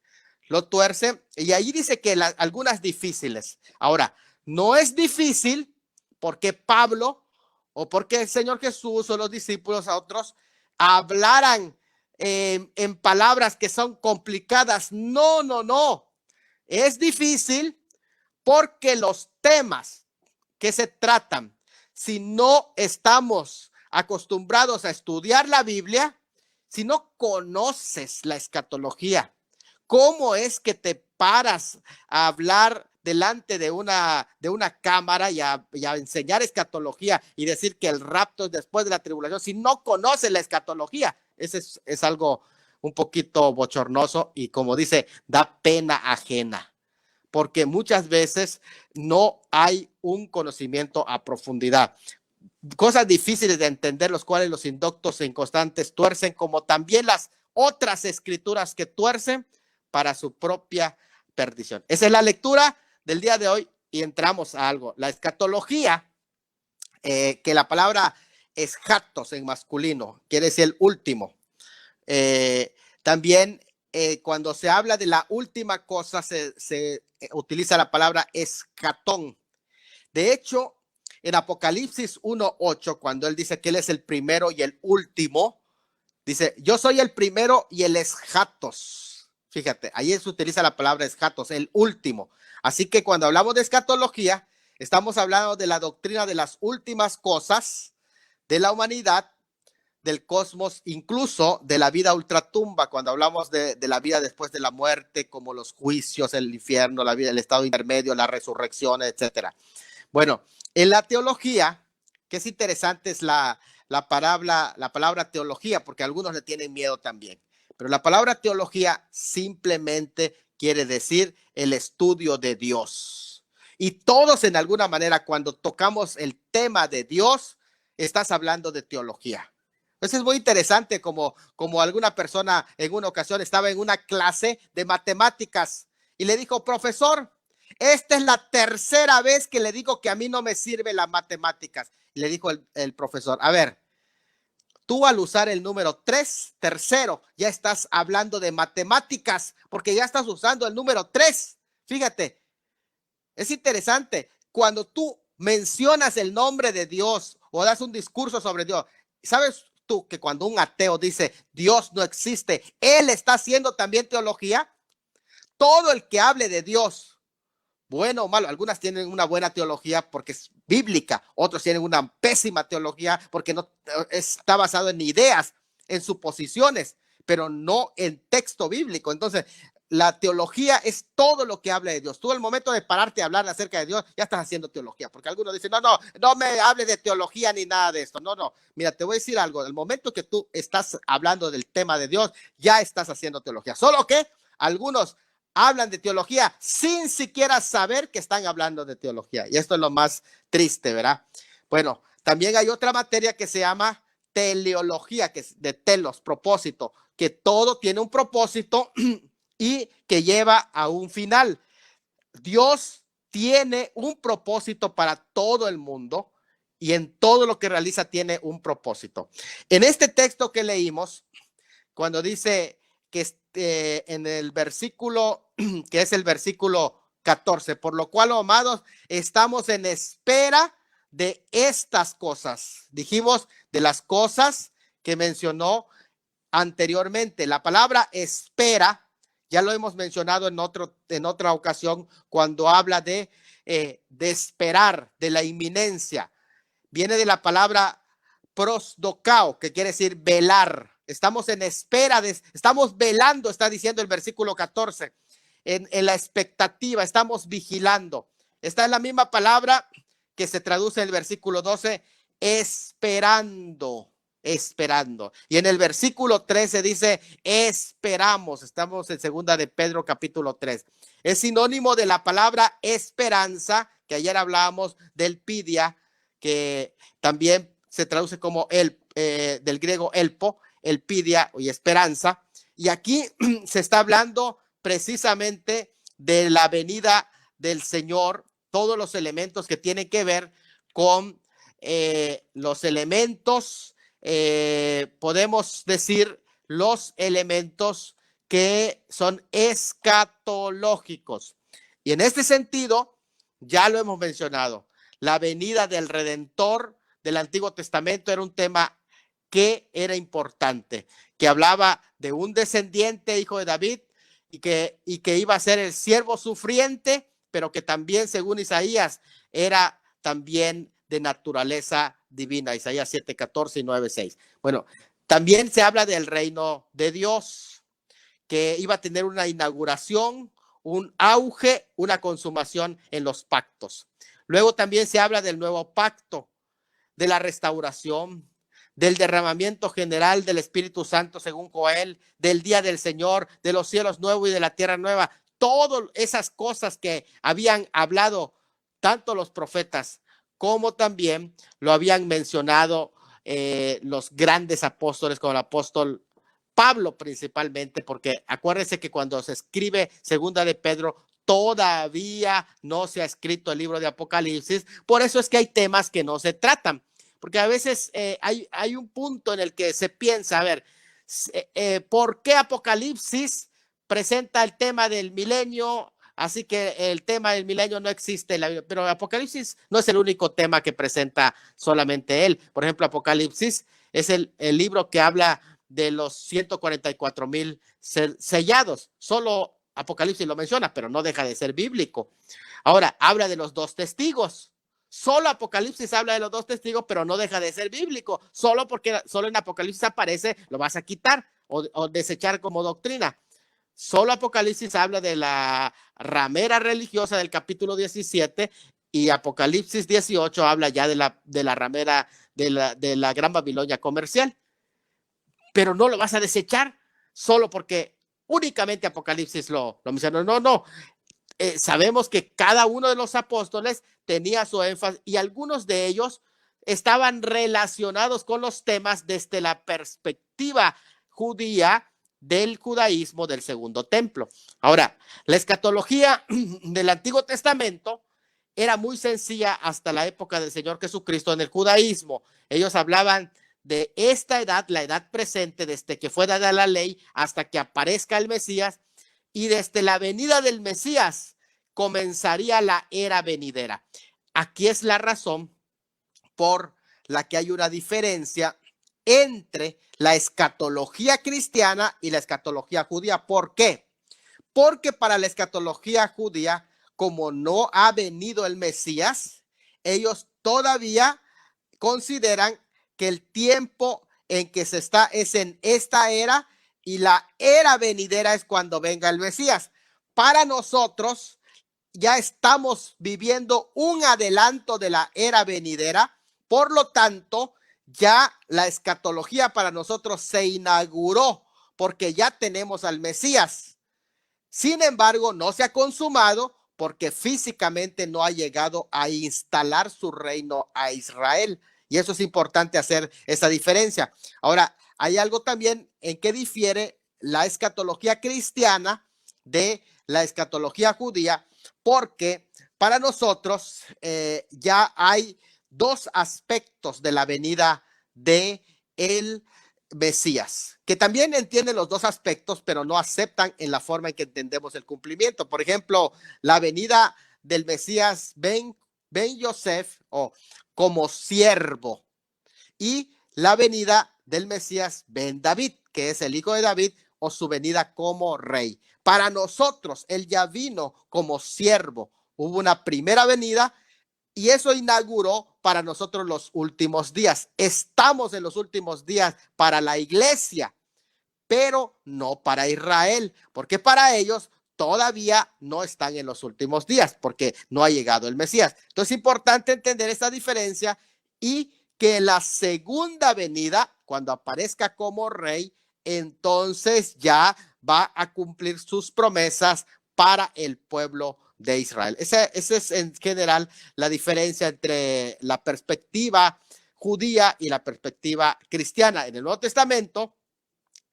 y ahí dice que algunas difíciles. Ahora, no es difícil porque Pablo o porque el Señor Jesús o los discípulos a otros hablaran en palabras que son complicadas. No. Es difícil porque los temas que se tratan, si no estamos acostumbrados a estudiar la Biblia, si no conoces la escatología, ¿cómo es que te paras a hablar delante de una cámara y a enseñar escatología y decir que el rapto es después de la tribulación, si no conoce la escatología, ese es algo un poquito bochornoso y, como dice, da pena ajena, porque muchas veces no hay un conocimiento a profundidad. Cosas difíciles de entender, los cuales los indoctos e inconstantes tuercen, como también las otras escrituras que tuercen para su propia perdición. Esa es la lectura del día de hoy y entramos a algo. La escatología, que la palabra eschatos en masculino, quiere decir el último. También cuando se habla de la última cosa se utiliza la palabra escatón. De hecho, en Apocalipsis 1:8, cuando él dice que él es el primero y el último, dice, yo soy el primero y el eschatos. Fíjate, ahí se utiliza la palabra eschatos, el último. Así que cuando hablamos de escatología, estamos hablando de la doctrina de las últimas cosas de la humanidad, del cosmos, incluso de la vida ultratumba, cuando hablamos de la vida después de la muerte, como los juicios, el infierno, la vida, el estado intermedio, la resurrección, etcétera. Bueno, en la teología, que es interesante, es la palabra teología, porque algunos le tienen miedo también. Pero la palabra teología simplemente quiere decir el estudio de Dios. Y todos, en alguna manera, cuando tocamos el tema de Dios, estás hablando de teología. Entonces es muy interesante como alguna persona en una ocasión estaba en una clase de matemáticas y le dijo, profesor, esta es la tercera vez que le digo que a mí no me sirven las matemáticas. Y le dijo el profesor, a ver, tú al usar el número 3, tercero, ya estás hablando de matemáticas, porque ya estás usando el número 3. Fíjate, es interesante, cuando tú mencionas el nombre de Dios o das un discurso sobre Dios, ¿sabes tú que cuando un ateo dice Dios no existe, él está haciendo también teología? Todo el que hable de Dios, bueno o malo, algunas tienen una buena teología porque es bíblica, otros tienen una pésima teología porque no está basado en ideas, en suposiciones, pero no en texto bíblico. Entonces, la teología es todo lo que habla de Dios. Tú, al momento de pararte a hablar acerca de Dios, ya estás haciendo teología, porque algunos dicen, no me hables de teología ni nada de esto. No, mira, te voy a decir algo. El momento que tú estás hablando del tema de Dios, ya estás haciendo teología. Solo que algunos hablan de teología sin siquiera saber que están hablando de teología. Y esto es lo más triste, ¿verdad? Bueno, también hay otra materia que se llama teleología, que es de telos, propósito, que todo tiene un propósito y que lleva a un final. Dios tiene un propósito para todo el mundo y en todo lo que realiza tiene un propósito. En este texto que leímos, cuando dice que en el versículo, que es el versículo 14, por lo cual, amados, estamos en espera de estas cosas. Dijimos de las cosas que mencionó anteriormente. La palabra espera, ya lo hemos mencionado en otra ocasión, cuando habla de esperar, de la inminencia. Viene de la palabra prosdokao, que quiere decir velar. Estamos en espera, estamos velando, está diciendo el versículo 14, en la expectativa, estamos vigilando. Esta es la misma palabra que se traduce en el versículo 12, esperando. Y en el versículo 13 dice, esperamos. Estamos en segunda de Pedro capítulo 3. Es sinónimo de la palabra esperanza, que ayer hablábamos del pidia, que también se traduce como del griego elpo, elpidia y esperanza. Y aquí se está hablando precisamente de la venida del Señor, todos los elementos que tienen que ver con los elementos, podemos decir los elementos que son escatológicos. Y en este sentido, ya lo hemos mencionado, la venida del Redentor del Antiguo Testamento era un tema que era importante, que hablaba de un descendiente, hijo de David, y que iba a ser el siervo sufriente, pero que también, según Isaías, era también de naturaleza divina. Isaías 7:14 y 9:6. Bueno, también se habla del reino de Dios, que iba a tener una inauguración, un auge, una consumación en los pactos. Luego también se habla del nuevo pacto, de la restauración, del derramamiento general del Espíritu Santo según Joel, del día del Señor, de los cielos nuevos y de la tierra nueva. Todas esas cosas que habían hablado tanto los profetas como también lo habían mencionado los grandes apóstoles, como el apóstol Pablo principalmente, porque acuérdense que cuando se escribe Segunda de Pedro, todavía no se ha escrito el libro de Apocalipsis. Por eso es que hay temas que no se tratan, porque a veces hay un punto en el que se piensa, a ver, ¿por qué Apocalipsis presenta el tema del milenio? Así que el tema del milenio no existe en la Biblia, pero Apocalipsis no es el único tema que presenta solamente él. Por ejemplo, Apocalipsis es el libro que habla de los 144,000 sellados. Solo Apocalipsis lo menciona, pero no deja de ser bíblico. Ahora, habla de los 2 testigos. Solo Apocalipsis habla de los 2 testigos, pero no deja de ser bíblico. Solo porque solo en Apocalipsis aparece, lo vas a quitar o desechar como doctrina. Solo Apocalipsis habla de la ramera religiosa del capítulo 17 y Apocalipsis 18 habla ya de la ramera de la Gran Babilonia comercial. Pero no lo vas a desechar solo porque únicamente Apocalipsis lo menciona. No. Sabemos que cada uno de los apóstoles tenía su énfasis y algunos de ellos estaban relacionados con los temas desde la perspectiva judía del judaísmo del segundo templo. Ahora, la escatología del Antiguo Testamento era muy sencilla hasta la época del Señor Jesucristo en el judaísmo. Ellos hablaban de esta edad, la edad presente, desde que fue dada la ley hasta que aparezca el Mesías, y desde la venida del Mesías comenzaría la era venidera. Aquí es la razón por la que hay una diferencia entre la escatología cristiana y la escatología judía. ¿Por qué? Porque para la escatología judía, como no ha venido el Mesías, ellos todavía consideran que el tiempo en que se está es en esta era y la era venidera es cuando venga el Mesías. Para nosotros ya estamos viviendo un adelanto de la era venidera, por lo tanto, ya la escatología para nosotros se inauguró porque ya tenemos al Mesías. Sin embargo, no se ha consumado porque físicamente no ha llegado a instalar su reino a Israel. Y eso es importante hacer esa diferencia. Ahora, hay algo también en que difiere la escatología cristiana de la escatología judía, porque para nosotros ya hay 2 aspectos de la venida de el Mesías, que también entienden los 2 aspectos, pero no aceptan en la forma en que entendemos el cumplimiento. Por ejemplo, la venida del Mesías Ben Yosef o como siervo, y la venida del Mesías Ben David, que es el hijo de David, o su venida como rey. Para nosotros, él ya vino como siervo. Hubo una primera venida y eso inauguró para nosotros los últimos días. Estamos en los últimos días para la iglesia, pero no para Israel, porque para ellos todavía no están en los últimos días, porque no ha llegado el Mesías. Entonces es importante entender esta diferencia y que la segunda venida, cuando aparezca como rey, entonces ya va a cumplir sus promesas para el pueblo de Israel. Esa es en general la diferencia entre la perspectiva judía y la perspectiva cristiana. En el Nuevo Testamento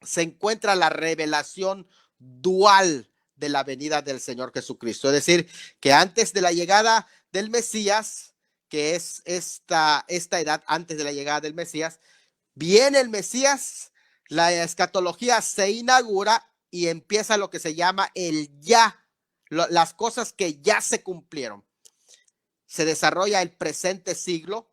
se encuentra la revelación dual de la venida del Señor Jesucristo. Es decir, que antes de la llegada del Mesías, que es esta edad antes de la llegada del Mesías, viene el Mesías, la escatología se inaugura y empieza lo que se llama el ya, las cosas que ya se cumplieron. Se desarrolla el presente siglo,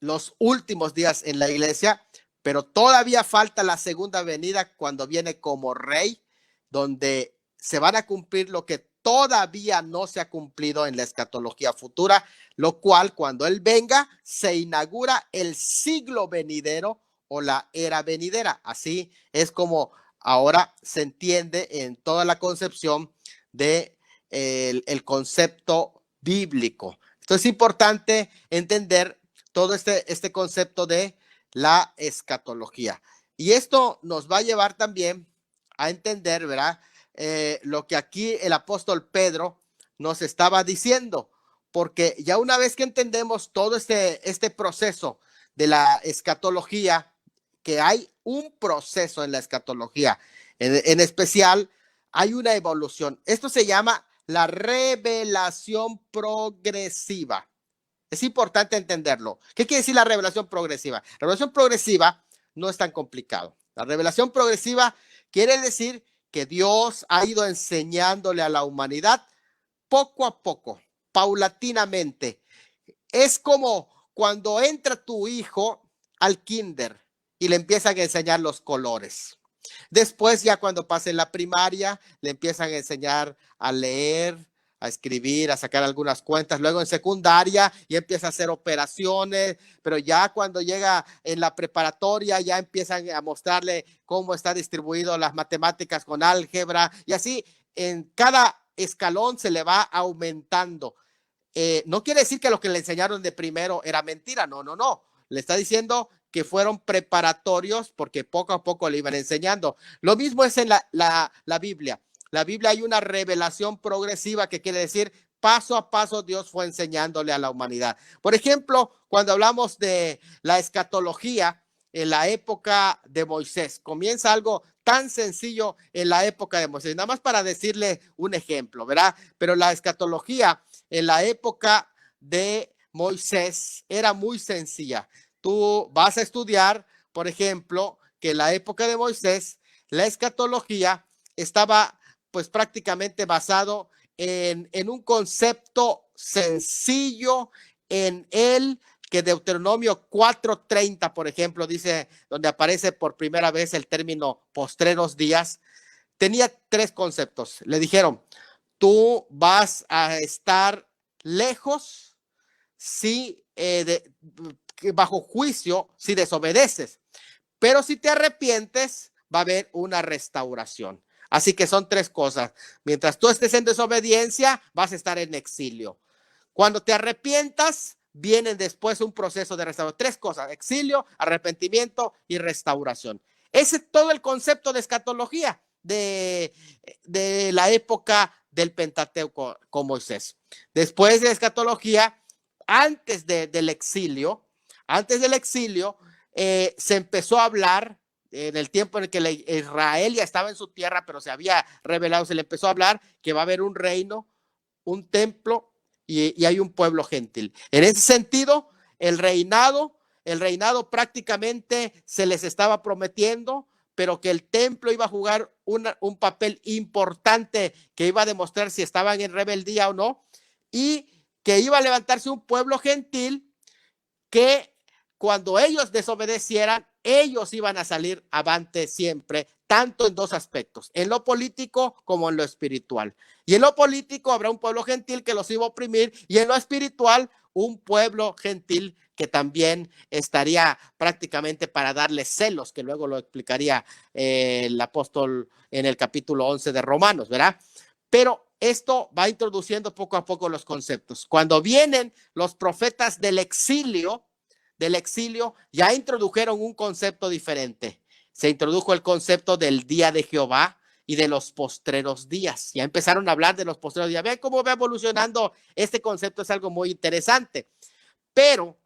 los últimos días en la iglesia, pero todavía falta la segunda venida cuando viene como rey, donde se van a cumplir lo que todavía no se ha cumplido en la escatología futura, lo cual cuando él venga se inaugura el siglo venidero o la era venidera. Así es como ahora se entiende en toda la concepción de el concepto bíblico. Entonces es importante entender todo este concepto de la escatología. Y esto nos va a llevar también a entender, ¿verdad? Lo que aquí el apóstol Pedro nos estaba diciendo, porque ya una vez que entendemos todo este proceso de la escatología, que hay un proceso en la escatología, en especial hay una evolución. Esto se llama la revelación progresiva. Es importante entenderlo. ¿Qué quiere decir la revelación progresiva? La revelación progresiva no es tan complicado. La revelación progresiva quiere decir que Dios ha ido enseñándole a la humanidad poco a poco, paulatinamente. Es como cuando entra tu hijo al kinder y le empiezan a enseñar los colores. Después, ya cuando pase la primaria, le empiezan a enseñar a leer, a escribir, a sacar algunas cuentas. Luego en secundaria ya empieza a hacer operaciones, pero ya cuando llega en la preparatoria ya empiezan a mostrarle cómo está distribuido las matemáticas con álgebra, y así en cada escalón se le va aumentando. No quiere decir que lo que le enseñaron de primero era mentira, no. Le está diciendo que fueron preparatorios porque poco a poco le iban enseñando. Lo mismo es en la Biblia. La Biblia hay una revelación progresiva, que quiere decir paso a paso Dios fue enseñándole a la humanidad. Por ejemplo, cuando hablamos de la escatología en la época de Moisés, comienza algo tan sencillo en la época de Moisés, nada más para decirle un ejemplo, ¿verdad? Pero la escatología en la época de Moisés era muy sencilla. Tú vas a estudiar, por ejemplo, que en la época de Moisés, la escatología estaba pues prácticamente basado en un concepto sencillo en él, que Deuteronomio 4:30, por ejemplo, dice, donde aparece por primera vez el término postreros días, tenía tres conceptos. Le dijeron, tú vas a estar lejos si bajo juicio si desobedeces, pero si te arrepientes va a haber una restauración. Así que son tres cosas. Mientras tú estés en desobediencia, vas a estar en exilio. Cuando te arrepientas, viene después un proceso de restauración. Tres cosas: exilio, arrepentimiento y restauración. Ese es todo el concepto de escatología de la época del Pentateuco con Moisés. Después de escatología, antes del exilio, se empezó a hablar en el tiempo en el que Israel ya estaba en su tierra, pero se había revelado, se le empezó a hablar que va a haber un reino, un templo y hay un pueblo gentil. En ese sentido, el reinado prácticamente se les estaba prometiendo, pero que el templo iba a jugar un papel importante que iba a demostrar si estaban en rebeldía o no, y que iba a levantarse un pueblo gentil que cuando ellos desobedecieran, ellos iban a salir avante siempre, tanto en dos aspectos, en lo político como en lo espiritual. Y en lo político habrá un pueblo gentil que los iba a oprimir, y en lo espiritual un pueblo gentil que también estaría prácticamente para darles celos, que luego lo explicaría el apóstol en el capítulo 11 de Romanos, ¿verdad? Pero esto va introduciendo poco a poco los conceptos. Cuando vienen los profetas del exilio, ya introdujeron un concepto diferente. Se introdujo el concepto del día de Jehová y de los postreros días. Ya empezaron a hablar de los postreros días. Vean cómo va evolucionando este concepto, es algo muy interesante. Pero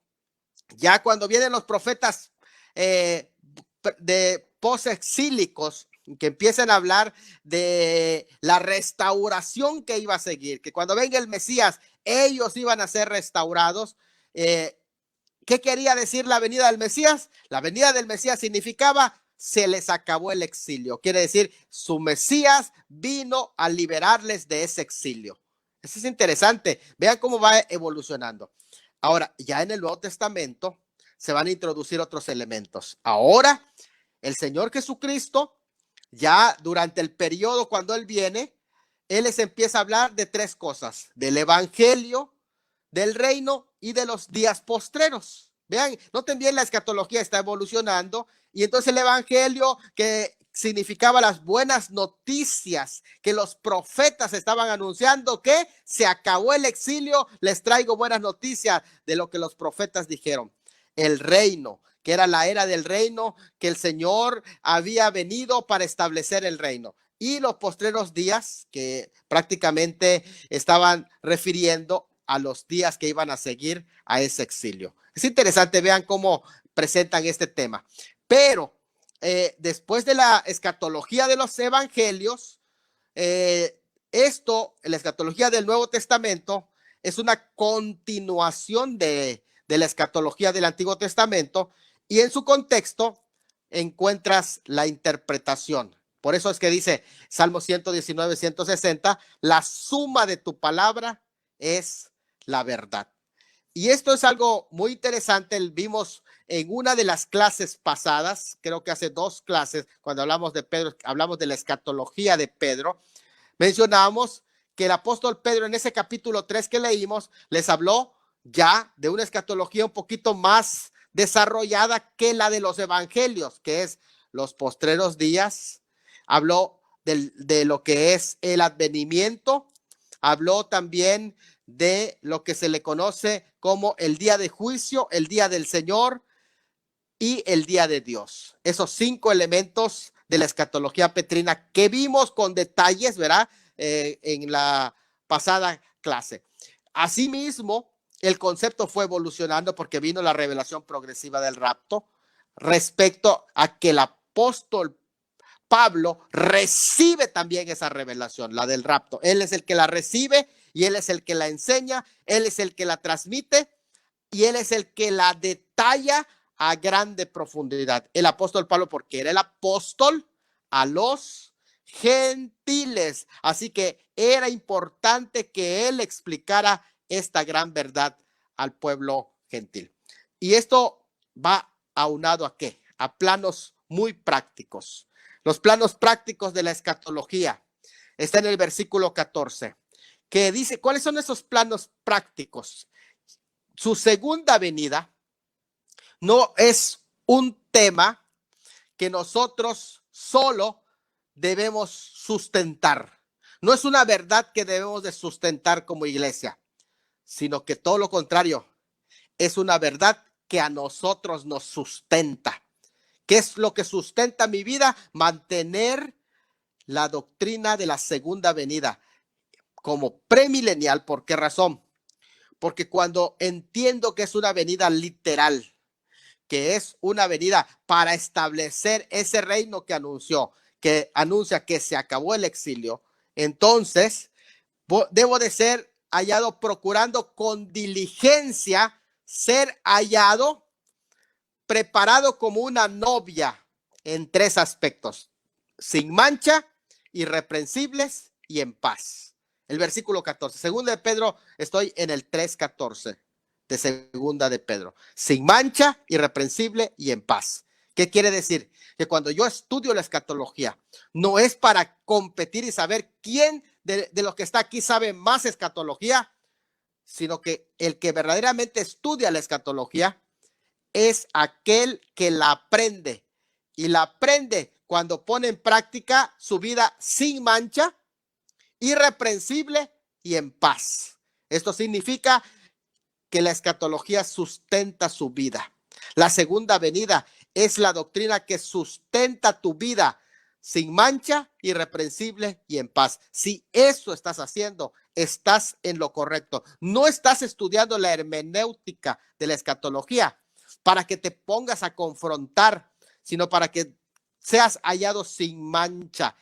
ya cuando vienen los profetas de posexílicos, que empiezan a hablar de la restauración que iba a seguir, que cuando venga el Mesías, ellos iban a ser restaurados. ¿Qué quería decir la venida del Mesías? La venida del Mesías significaba se les acabó el exilio. Quiere decir, su Mesías vino a liberarles de ese exilio. Eso es interesante. Vean cómo va evolucionando. Ahora, ya en el Nuevo Testamento se van a introducir otros elementos. Ahora, el Señor Jesucristo, ya durante el periodo cuando Él viene, Él les empieza a hablar de tres cosas: del evangelio, del reino y de los días postreros. Vean, noten bien, la escatología está evolucionando, y entonces el evangelio que significaba las buenas noticias que los profetas estaban anunciando, que se acabó el exilio. Les traigo buenas noticias de lo que los profetas dijeron. El reino, que era la era del reino, que el Señor había venido para establecer el reino. Y los postreros días, que prácticamente estaban refiriendo a los días que iban a seguir a ese exilio. Es interesante, vean cómo presentan este tema. Pero después de la escatología de los evangelios, la escatología del Nuevo Testamento es una continuación de la escatología del Antiguo Testamento, y en su contexto encuentras la interpretación. Por eso es que dice Salmo 119, 160, la suma de tu palabra es la verdad. Y esto es algo muy interesante. Vimos en una de las clases pasadas, creo que hace 2 clases, cuando hablamos de Pedro, hablamos de la escatología de Pedro, mencionamos que el apóstol Pedro en ese capítulo 3 que leímos, les habló ya de una escatología un poquito más desarrollada que la de los evangelios, que es los postreros días. Habló de lo que es el advenimiento, habló también de lo que se le conoce como el día de juicio, el día del Señor y el día de Dios. Esos 5 elementos de la escatología petrina que vimos con detalles, ¿verdad? En la pasada clase. Asimismo, el concepto fue evolucionando porque vino la revelación progresiva del rapto, respecto a que el apóstol Pablo recibe también esa revelación, la del rapto. Él es el que la recibe y él es el que la enseña, él es el que la transmite y él es el que la detalla a grande profundidad. El apóstol Pablo, porque era el apóstol a los gentiles. Así que era importante que él explicara esta gran verdad al pueblo gentil. Y esto va aunado ¿a qué? A planos muy prácticos. Los planos prácticos de la escatología está en el versículo 14, que dice, ¿cuáles son esos planos prácticos? Su segunda venida no es un tema que nosotros solo debemos sustentar. No es una verdad que debemos de sustentar como iglesia, sino que todo lo contrario, es una verdad que a nosotros nos sustenta. ¿Qué es lo que sustenta mi vida? Mantener la doctrina de la segunda venida como premilenial. ¿Por qué razón? Porque cuando entiendo que es una venida literal, que es una venida para establecer ese reino que anuncia que se acabó el exilio, entonces debo de ser hallado procurando con diligencia ser hallado preparado como una novia en 3 aspectos: sin mancha, irreprensibles y en paz. El versículo 14, segunda de Pedro, estoy en el 3:14 de segunda de Pedro. Sin mancha, irreprensible y en paz. ¿Qué quiere decir? Que cuando yo estudio la escatología, no es para competir y saber quién de los que está aquí sabe más escatología, sino que el que verdaderamente estudia la escatología es aquel que la aprende, y la aprende cuando pone en práctica su vida sin mancha, irreprensible y en paz. Esto significa que la escatología sustenta su vida. La segunda venida es la doctrina que sustenta tu vida sin mancha, irreprensible y en paz. Si eso estás haciendo, estás en lo correcto. No estás estudiando la hermenéutica de la escatología para que te pongas a confrontar, sino para que seas hallado sin mancha,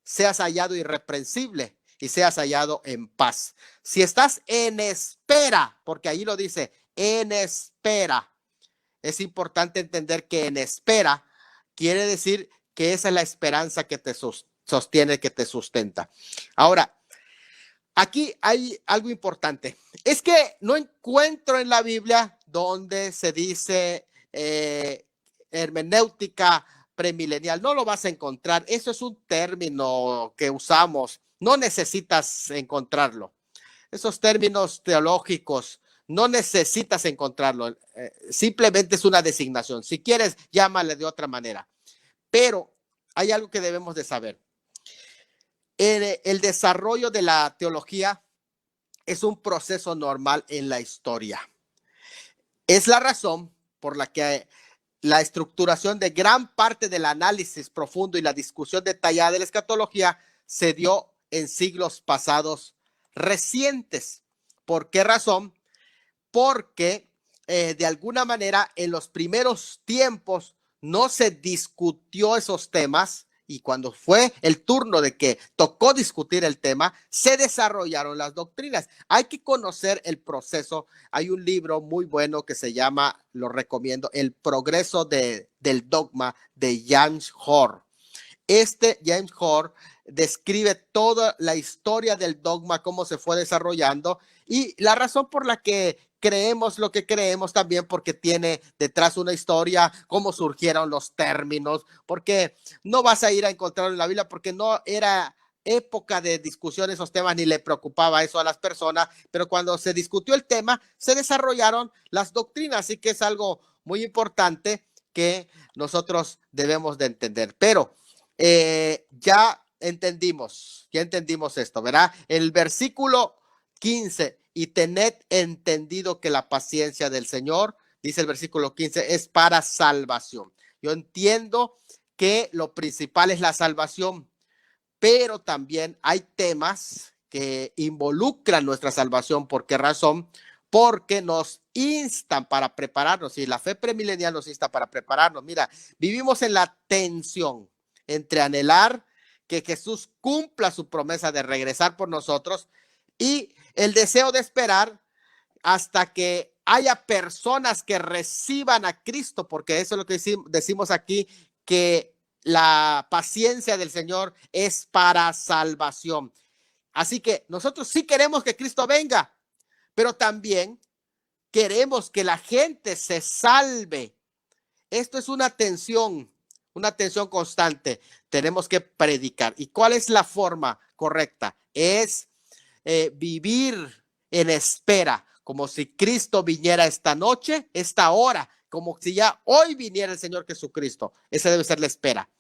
seas hallado irreprensible y seas hallado en paz. Si estás en espera, porque ahí lo dice, en espera, es importante entender que en espera quiere decir que esa es la esperanza que te sostiene, que te sustenta. Ahora, aquí hay algo importante. Es que no encuentro en la Biblia donde se dice hermenéutica premilenial. No lo vas a encontrar. Eso es un término que usamos. No necesitas encontrarlo. Esos términos teológicos no necesitas encontrarlo. Simplemente es una designación. Si quieres, llámale de otra manera. Pero hay algo que debemos de saber. El desarrollo de la teología es un proceso normal en la historia. Es la razón por la que la estructuración de gran parte del análisis profundo y la discusión detallada de la escatología se dio en siglos pasados recientes. ¿Por qué razón? Porque de alguna manera en los primeros tiempos no se discutió esos temas, y cuando fue el turno de que tocó discutir el tema, se desarrollaron las doctrinas. Hay que conocer el proceso. Hay un libro muy bueno que se llama, lo recomiendo, El progreso del dogma, de James Hoare. James Hoare describe toda la historia del dogma, cómo se fue desarrollando, y la razón por la que creemos lo que creemos también, porque tiene detrás una historia, cómo surgieron los términos, porque no vas a ir a encontrarlo en la Biblia, porque no era época de discusión esos temas, ni le preocupaba eso a las personas, pero cuando se discutió el tema, se desarrollaron las doctrinas, así que es algo muy importante que nosotros debemos de entender. Pero ya entendimos esto, ¿verdad? El versículo 15, y tened entendido que la paciencia del Señor, dice el versículo 15, es para salvación. Yo entiendo que lo principal es la salvación, pero también hay temas que involucran nuestra salvación. ¿Por qué razón? Porque nos instan para prepararnos, y la fe premilenial nos insta para prepararnos. Mira, vivimos en la tensión entre anhelar que Jesús cumpla su promesa de regresar por nosotros y el deseo de esperar hasta que haya personas que reciban a Cristo, porque eso es lo que decimos aquí, que la paciencia del Señor es para salvación. Así que nosotros sí queremos que Cristo venga, pero también queremos que la gente se salve. Esto es una tensión constante. Tenemos que predicar. ¿Y cuál es la forma correcta? Es vivir en espera, como si Cristo viniera esta noche, esta hora, como si ya hoy viniera el Señor Jesucristo. Esa debe ser la espera.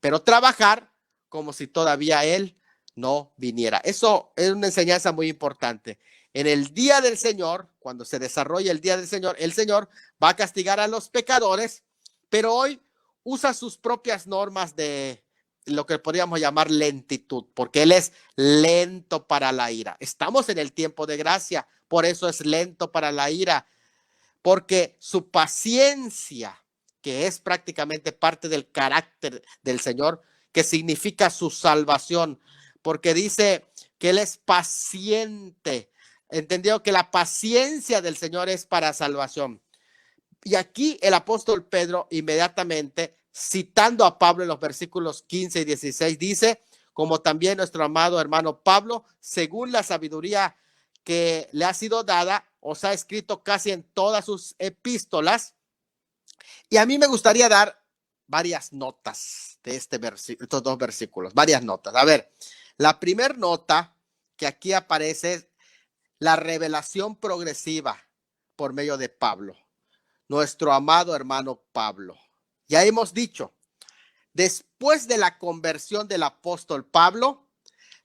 Pero trabajar como si todavía Él no viniera. Eso es una enseñanza muy importante. En el día del Señor, cuando se desarrolla el día del Señor, el Señor va a castigar a los pecadores, pero hoy usa sus propias normas de lo que podríamos llamar lentitud, porque Él es lento para la ira. Estamos en el tiempo de gracia, por eso es lento para la ira, porque su paciencia, que es prácticamente parte del carácter del Señor, que significa su salvación, porque dice que Él es paciente. Entendió que la paciencia del Señor es para salvación. Y aquí el apóstol Pedro, inmediatamente citando a Pablo en los versículos 15 y 16, dice, como también nuestro amado hermano Pablo, según la sabiduría que le ha sido dada, os ha escrito casi en todas sus epístolas. Y a mí me gustaría dar varias notas de estos dos versículos, varias notas. A ver, la primera nota que aquí aparece es la revelación progresiva por medio de Pablo, nuestro amado hermano Pablo. Ya hemos dicho, después de la conversión del apóstol Pablo,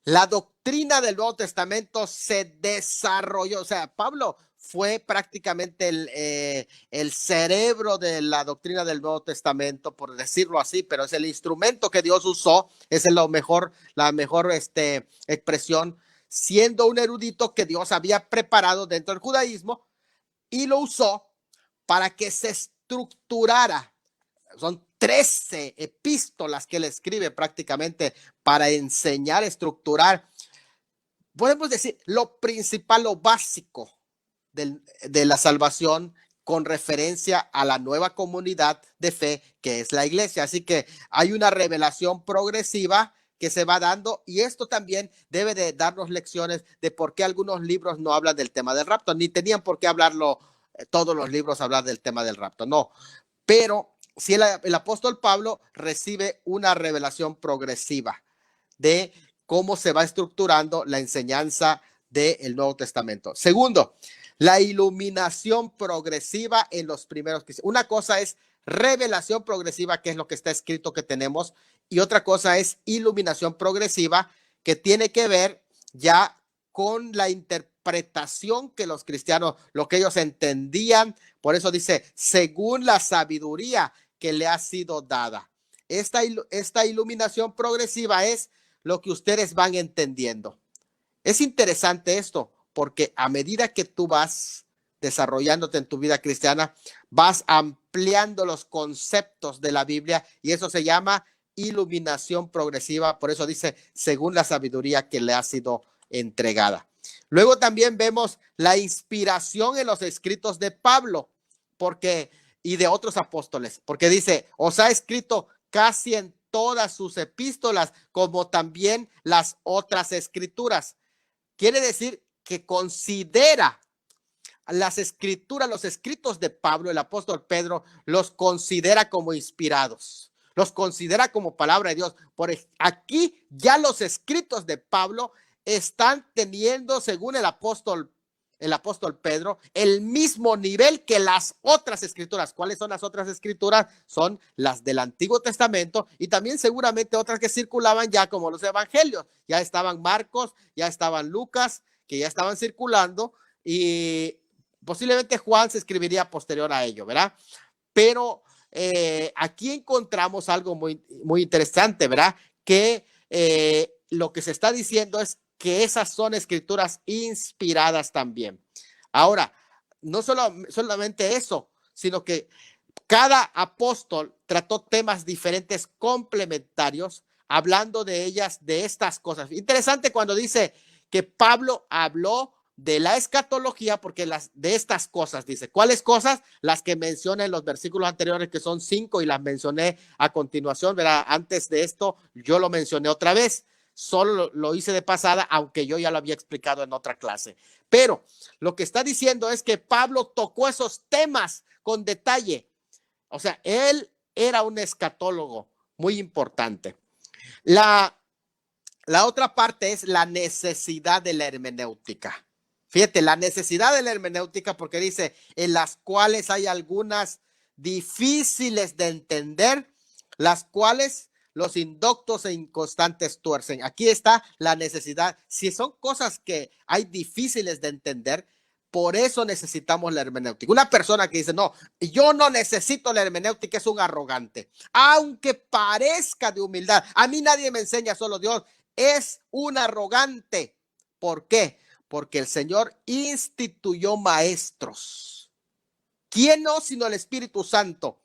la doctrina del Nuevo Testamento se desarrolló. O sea, Pablo fue prácticamente el cerebro de la doctrina del Nuevo Testamento, por decirlo así, pero es el instrumento que Dios usó, es la mejor expresión, siendo un erudito que Dios había preparado dentro del judaísmo y lo usó para que se estructurara. Son 13 epístolas que él escribe prácticamente para enseñar, estructurar. Podemos decir lo principal, lo básico de la salvación con referencia a la nueva comunidad de fe que es la iglesia. Así que hay una revelación progresiva que se va dando, y esto también debe de darnos lecciones de por qué algunos libros no hablan del tema del rapto, ni tenían por qué hablarlo todos los libros, hablar del tema del rapto, no. Pero si el apóstol Pablo recibe una revelación progresiva de cómo se va estructurando la enseñanza del Nuevo Testamento. Segundo, la iluminación progresiva en los primeros cristianos. Una cosa es revelación progresiva, que es lo que está escrito que tenemos, y otra cosa es iluminación progresiva, que tiene que ver ya con la interpretación que los cristianos, lo que ellos entendían. Por eso dice, según la sabiduría que le ha sido dada. Esta iluminación progresiva es lo que ustedes van entendiendo. Es interesante esto, porque a medida que tú vas desarrollándote en tu vida cristiana, vas ampliando los conceptos de la Biblia, y eso se llama iluminación progresiva. Por eso dice, según la sabiduría que le ha sido entregada. Luego también vemos la inspiración en los escritos de Pablo, y de otros apóstoles, porque dice, os ha escrito casi en todas sus epístolas, como también las otras escrituras. Quiere decir que considera las escrituras, los escritos de Pablo, el apóstol Pedro, los considera como inspirados, los considera como palabra de Dios. Por aquí ya los escritos de Pablo están teniendo, según el apóstol Pedro, el mismo nivel que las otras escrituras. ¿Cuáles son las otras escrituras? Son las del Antiguo Testamento, y también seguramente otras que circulaban ya, como los evangelios. Ya estaban Marcos, ya estaban Lucas, que ya estaban circulando, y posiblemente Juan se escribiría posterior a ello, ¿verdad? Pero aquí encontramos algo muy, muy interesante, ¿verdad? Que lo que se está diciendo es que esas son escrituras inspiradas también. Ahora, no solamente eso, sino que cada apóstol trató temas diferentes complementarios, hablando de ellas, de estas cosas. Interesante cuando dice que Pablo habló de la escatología, porque de estas cosas dice, ¿cuáles cosas? Las que menciona en los versículos anteriores, que son 5, y las mencioné a continuación, ¿verdad? Antes de esto yo lo mencioné otra vez, solo lo hice de pasada, aunque yo ya lo había explicado en otra clase. Pero lo que está diciendo es que Pablo tocó esos temas con detalle. O sea, él era un escatólogo muy importante. La otra parte es la necesidad de la hermenéutica. Fíjate, la necesidad de la hermenéutica, porque dice, en las cuales hay algunas difíciles de entender, las cuales los indoctos e inconstantes tuercen. Aquí está la necesidad. Si son cosas que hay difíciles de entender, por eso necesitamos la hermenéutica. Una persona que dice, no, yo no necesito la hermenéutica, es un arrogante. Aunque parezca de humildad, a mí nadie me enseña, solo Dios. Es un arrogante. ¿Por qué? Porque el Señor instituyó maestros. ¿Quién no sino el Espíritu Santo?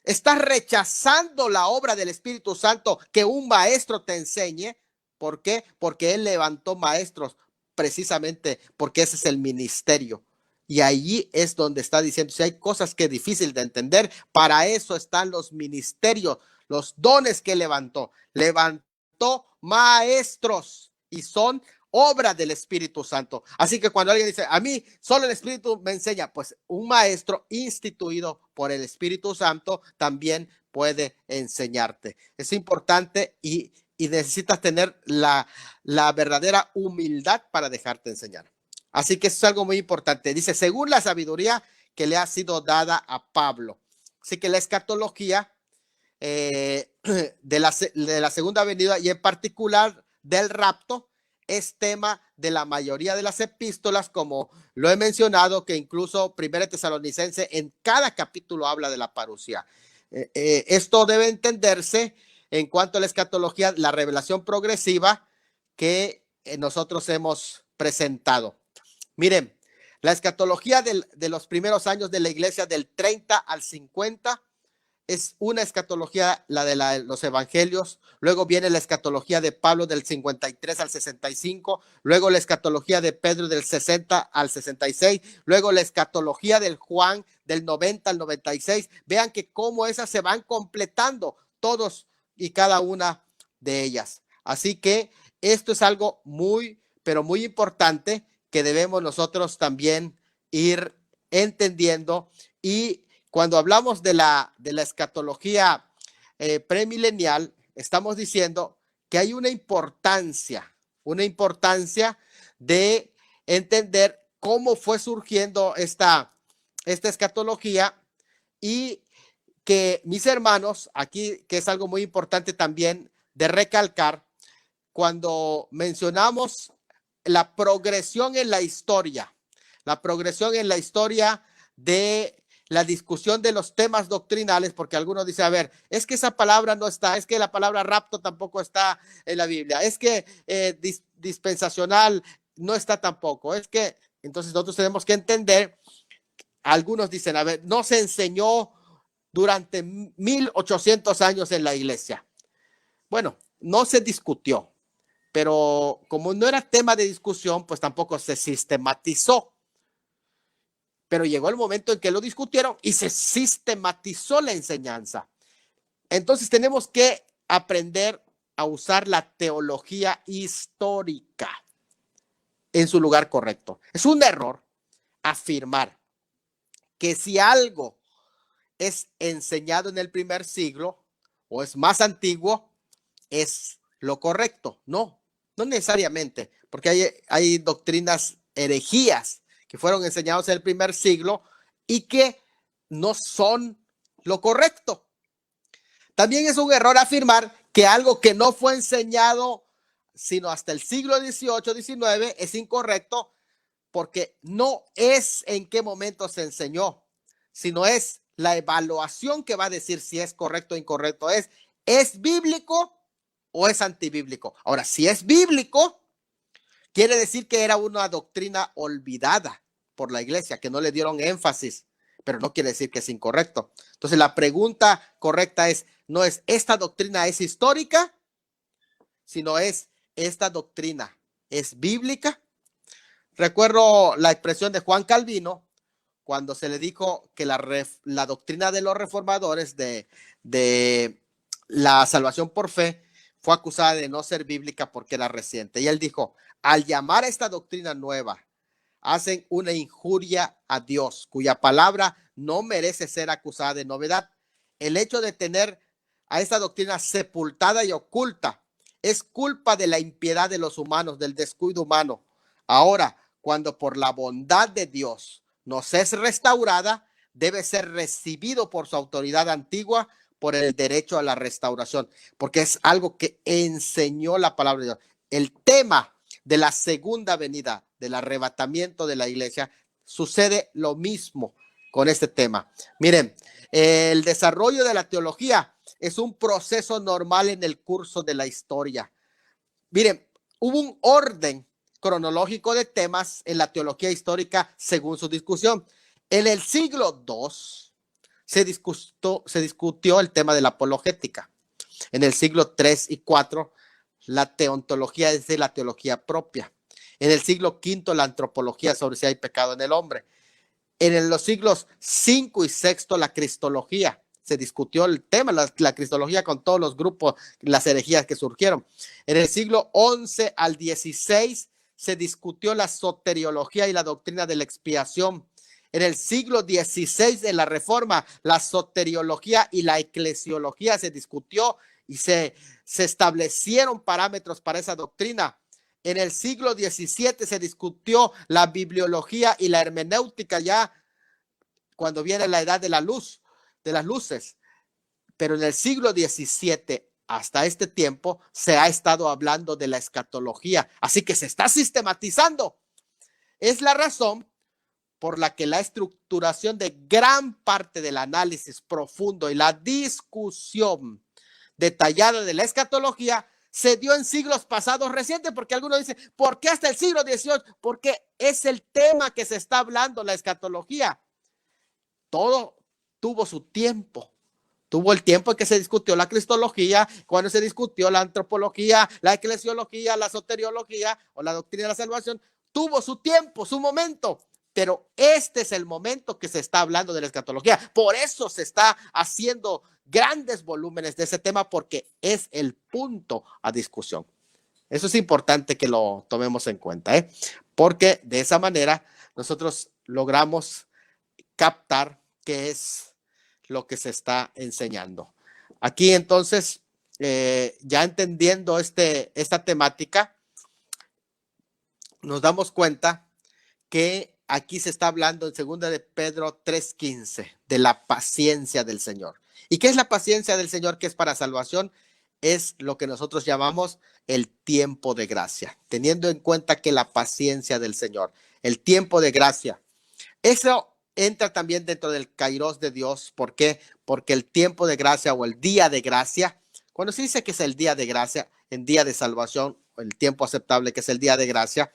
Estás rechazando la obra del Espíritu Santo, que un maestro te enseñe. ¿Por qué? Porque Él levantó maestros, precisamente porque ese es el ministerio. Y allí es donde está diciendo, si hay cosas que es difícil de entender, para eso están los ministerios, los dones que levantó. Levantó maestros, y son obra del Espíritu Santo. Así que cuando alguien dice, a mí solo el Espíritu me enseña, pues un maestro instituido por el Espíritu Santo también puede enseñarte. Es importante, y necesitas tener la verdadera humildad para dejarte enseñar. Así que eso es algo muy importante. Dice, según la sabiduría que le ha sido dada a Pablo. Así que la escatología de la segunda venida, y en particular del rapto, es tema de la mayoría de las epístolas, como lo he mencionado, que incluso 1 Tesalonicense en cada capítulo habla de la parucía. Esto debe entenderse en cuanto a la escatología, la revelación progresiva que nosotros hemos presentado. Miren, la escatología de los primeros años de la iglesia, del 30 al 50, es una escatología, la de los evangelios. Luego viene la escatología de Pablo del 53 al 65. Luego la escatología de Pedro del 60 al 66. Luego la escatología del Juan del 90 al 96. Vean que cómo esas se van completando, todos y cada una de ellas. Así que esto es algo muy, pero muy importante, que debemos nosotros también ir entendiendo. Y cuando hablamos de la escatología premilenial, estamos diciendo que hay una importancia de entender cómo fue surgiendo esta escatología, y que, mis hermanos, aquí que es algo muy importante también de recalcar, cuando mencionamos la progresión en la historia de la discusión de los temas doctrinales, porque algunos dicen, a ver, es que esa palabra no está, es que la palabra rapto tampoco está en la Biblia, es que dispensacional no está tampoco, es que, entonces nosotros tenemos que entender, algunos dicen, a ver, no se enseñó durante 1800 años en la iglesia. Bueno, no se discutió, pero como no era tema de discusión, pues tampoco se sistematizó. Pero llegó el momento en que lo discutieron y se sistematizó la enseñanza. Entonces tenemos que aprender a usar la teología histórica en su lugar correcto. Es un error afirmar que si algo es enseñado en el primer siglo o es más antiguo, es lo correcto. No, no necesariamente, porque hay doctrinas herejías que fueron enseñados en el primer siglo y que no son lo correcto. También es un error afirmar que algo que no fue enseñado sino hasta el siglo XVIII, XIX es incorrecto, porque no es en qué momento se enseñó, sino es la evaluación que va a decir si es correcto o incorrecto. ¿Es bíblico o es antibíblico? Ahora, si es bíblico, quiere decir que era una doctrina olvidada por la iglesia, que no le dieron énfasis, pero no quiere decir que es incorrecto. Entonces, la pregunta correcta no es esta doctrina es histórica, sino es esta doctrina es bíblica. Recuerdo la expresión de Juan Calvino cuando se le dijo que la doctrina de los reformadores de la salvación por fe fue acusada de no ser bíblica porque era reciente. Y él dijo, al llamar a esta doctrina nueva, hacen una injuria a Dios, cuya palabra no merece ser acusada de novedad. El hecho de tener a esta doctrina sepultada y oculta es culpa de la impiedad de los humanos, del descuido humano. Ahora, cuando por la bondad de Dios nos es restaurada, debe ser recibido por su autoridad antigua por el derecho a la restauración, porque es algo que enseñó la palabra de Dios. El tema de la segunda venida, del arrebatamiento de la iglesia, sucede lo mismo con este tema. Miren, el desarrollo de la teología es un proceso normal en el curso de la historia. Miren, hubo un orden cronológico de temas en la teología histórica según su discusión. En el siglo II se discutió el tema de la apologética. En el siglo III y IV, la teontología es de la teología propia. En el siglo V, la antropología sobre si hay pecado en el hombre. En los siglos V y VI, la cristología. Se discutió el tema, la cristología con todos los grupos, las herejías que surgieron. En el siglo XI al XVI se discutió la soteriología y la doctrina de la expiación. En el siglo XVI, en la Reforma, la soteriología y la eclesiología se discutió y se establecieron parámetros para esa doctrina. En el siglo XVII se discutió la bibliología y la hermenéutica, ya cuando viene la edad de la luz, de las luces. Pero en el siglo XVII hasta este tiempo se ha estado hablando de la escatología, así que se está sistematizando. Es la razón por la que la estructuración de gran parte del análisis profundo y la discusión detallada de la escatología se dio en siglos pasados recientes, porque algunos dicen, ¿por qué hasta el siglo XVIII? Porque es el tema que se está hablando, la escatología. Todo tuvo su tiempo. Tuvo el tiempo en que se discutió la cristología, cuando se discutió la antropología, la eclesiología, la soteriología o la doctrina de la salvación. Tuvo su tiempo, su momento. Pero este es el momento que se está hablando de la escatología. Por eso se está haciendo grandes volúmenes de ese tema, porque es el punto a discusión. Eso es importante que lo tomemos en cuenta, porque de esa manera nosotros logramos captar qué es lo que se está enseñando. Aquí entonces, ya entendiendo esta temática, nos damos cuenta que aquí se está hablando en 2 de Pedro 3:15 de la paciencia del Señor. ¿Y qué es la paciencia del Señor que es para salvación? Es lo que nosotros llamamos el tiempo de gracia, teniendo en cuenta que la paciencia del Señor, el tiempo de gracia, eso entra también dentro del kairos de Dios. ¿Por qué? Porque el tiempo de gracia o el día de gracia, cuando se dice que es el día de gracia, el día de salvación, el tiempo aceptable que es el día de gracia,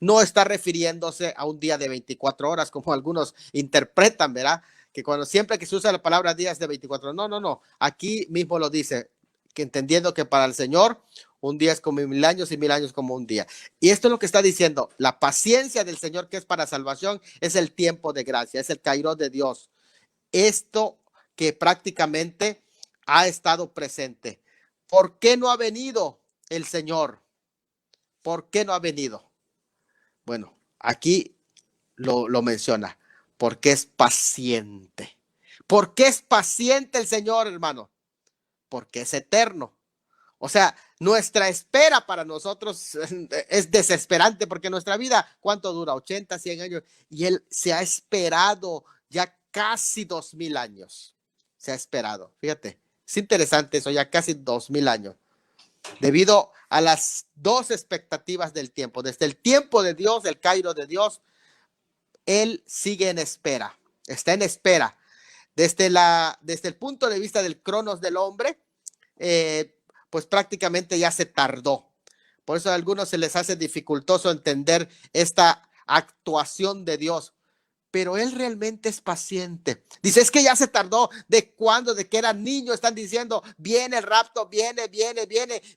no está refiriéndose a un día de 24 horas, como algunos interpretan, ¿verdad? Que cuando siempre que se usa la palabra días de 24, no. Aquí mismo lo dice, que entendiendo que para el Señor un día es como 1000 años y 1000 años como un día. Y esto es lo que está diciendo, la paciencia del Señor que es para salvación es el tiempo de gracia, es el kairos de Dios. Esto que prácticamente ha estado presente. ¿Por qué no ha venido el Señor? ¿Por qué no ha venido? Bueno, aquí lo menciona, porque es paciente. ¿Por qué es paciente el Señor, hermano? Porque es eterno. O sea, nuestra espera para nosotros es desesperante, porque nuestra vida, ¿cuánto dura? 80, 100 años. Y Él se ha esperado ya casi 2000 años. Se ha esperado. Fíjate, es interesante eso, ya casi 2000 años. Debido a las dos expectativas del tiempo. Desde el tiempo de Dios, el kairos de Dios, Él sigue en espera. Está en espera. Desde el punto de vista del cronos del hombre, pues prácticamente ya se tardó. Por eso a algunos se les hace dificultoso entender esta actuación de Dios, pero Él realmente es paciente. Dice, es que ya se tardó. ¿De cuándo? De que era niño están diciendo, viene el rapto, viene.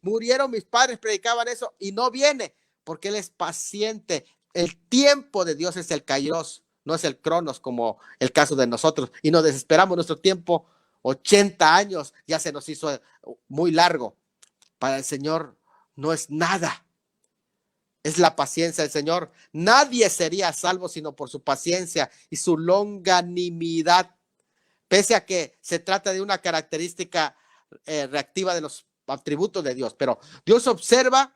Murieron mis padres, predicaban eso y no viene, porque Él es paciente. El tiempo de Dios es el kairos, no es el cronos como el caso de nosotros. Y nos desesperamos, nuestro tiempo, 80 años, ya se nos hizo muy largo. Para el Señor no es nada. Es la paciencia del Señor. Nadie sería salvo sino por su paciencia y su longanimidad, pese a que se trata de una característica reactiva de los atributos de Dios. Pero Dios observa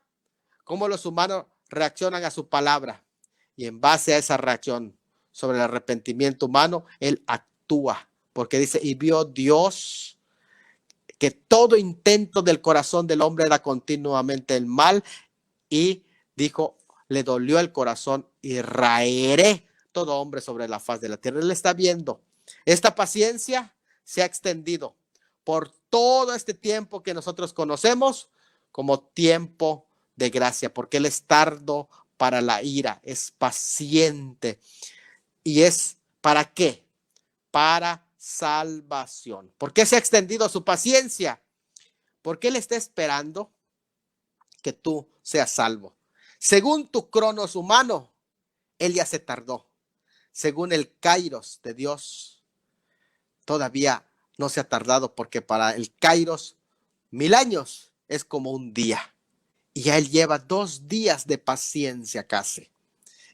cómo los humanos reaccionan a su palabra y en base a esa reacción sobre el arrepentimiento humano, Él actúa. Porque dice, y vio Dios que todo intento del corazón del hombre era continuamente el mal y dijo, le dolió el corazón y raeré todo hombre sobre la faz de la tierra. Él está viendo. Esta paciencia se ha extendido por todo este tiempo que nosotros conocemos como tiempo de gracia, porque Él es tardo para la ira, es paciente. ¿Y es para qué? Para salvación. ¿Por qué se ha extendido su paciencia? Porque Él está esperando que tú seas salvo. Según tu cronos humano, Él ya se tardó. Según el kairos de Dios, todavía no se ha tardado, porque para el kairos 1000 años es como un día. Y ya Él lleva 2 días de paciencia casi.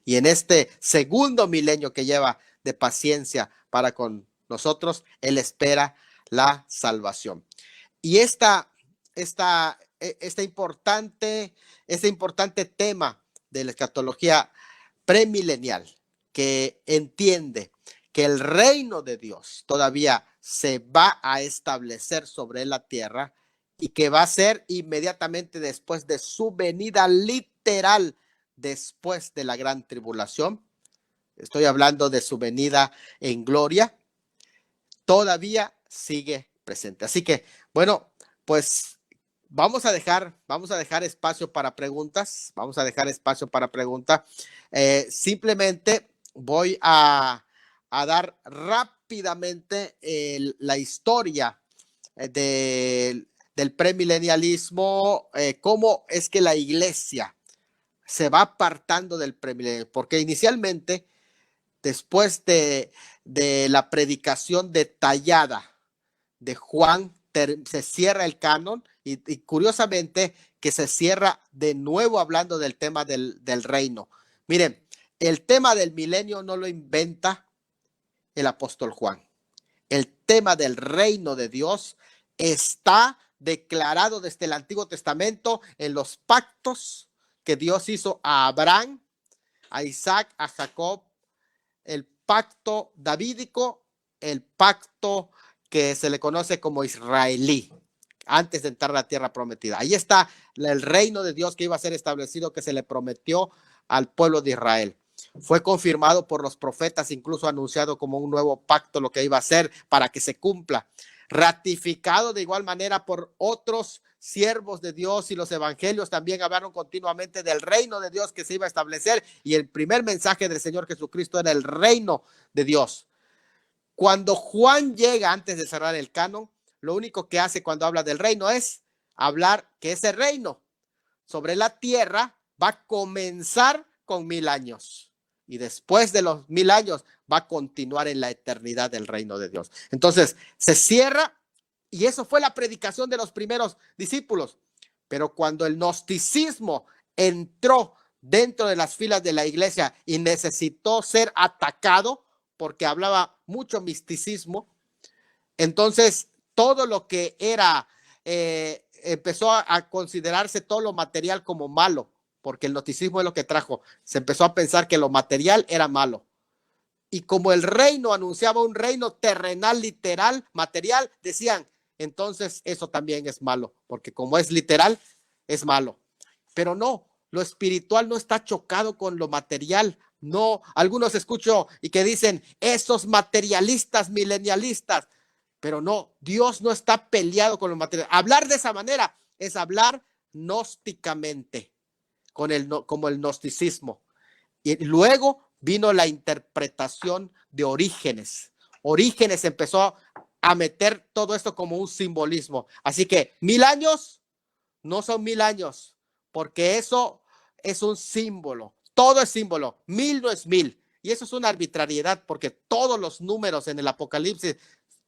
Y en este segundo milenio que lleva de paciencia para con nosotros, Él espera la salvación. Y este importante tema de la escatología premilenial, que entiende que el reino de Dios todavía se va a establecer sobre la tierra y que va a ser inmediatamente después de su venida literal, después de la gran tribulación. Estoy hablando de su venida en gloria. Todavía sigue presente. Así que, bueno, pues vamos a dejar espacio para preguntas. Simplemente voy a dar rápidamente la historia del premilenialismo, cómo es que la iglesia se va apartando del premilenialismo, porque inicialmente, después de la predicación detallada de Juan, se cierra el canon y curiosamente que se cierra de nuevo hablando del tema del reino. Miren, el tema del milenio no lo inventa el apóstol Juan. El tema del reino de Dios está declarado desde el Antiguo Testamento en los pactos que Dios hizo a Abraham, a Isaac, a Jacob, el pacto davídico, el pacto que se le conoce como israelí, antes de entrar a la tierra prometida. Ahí está el reino de Dios que iba a ser establecido, que se le prometió al pueblo de Israel. Fue confirmado por los profetas, incluso anunciado como un nuevo pacto, lo que iba a ser para que se cumpla. Ratificado de igual manera por otros siervos de Dios, y los evangelios también hablaron continuamente del reino de Dios que se iba a establecer, y el primer mensaje del Señor Jesucristo era el reino de Dios. Cuando Juan llega, antes de cerrar el canon, lo único que hace cuando habla del reino es hablar que ese reino sobre la tierra va a comenzar con 1000 años, y después de los 1000 años va a continuar en la eternidad del reino de Dios. Entonces se cierra, y eso fue la predicación de los primeros discípulos. Pero cuando el gnosticismo entró dentro de las filas de la iglesia y necesitó ser atacado porque hablaba mucho misticismo, entonces todo lo que era empezó a considerarse todo lo material como malo, porque el gnosticismo es lo que trajo. Se empezó a pensar que lo material era malo. Y como el reino anunciaba un reino terrenal, literal, material, decían, entonces eso también es malo, porque como es literal, es malo. Pero no, lo espiritual no está chocado con lo material. No, algunos escucho y que dicen, esos materialistas, milenialistas, pero no, Dios no está peleado con lo material. Hablar de esa manera es hablar gnósticamente, como el gnosticismo. Y luego vino la interpretación de Orígenes. Orígenes empezó a meter todo esto como un simbolismo. Así que 1000 años no son 1000 años, porque eso es un símbolo. Todo es símbolo. 1000 no es 1000. Y eso es una arbitrariedad, porque todos los números en el Apocalipsis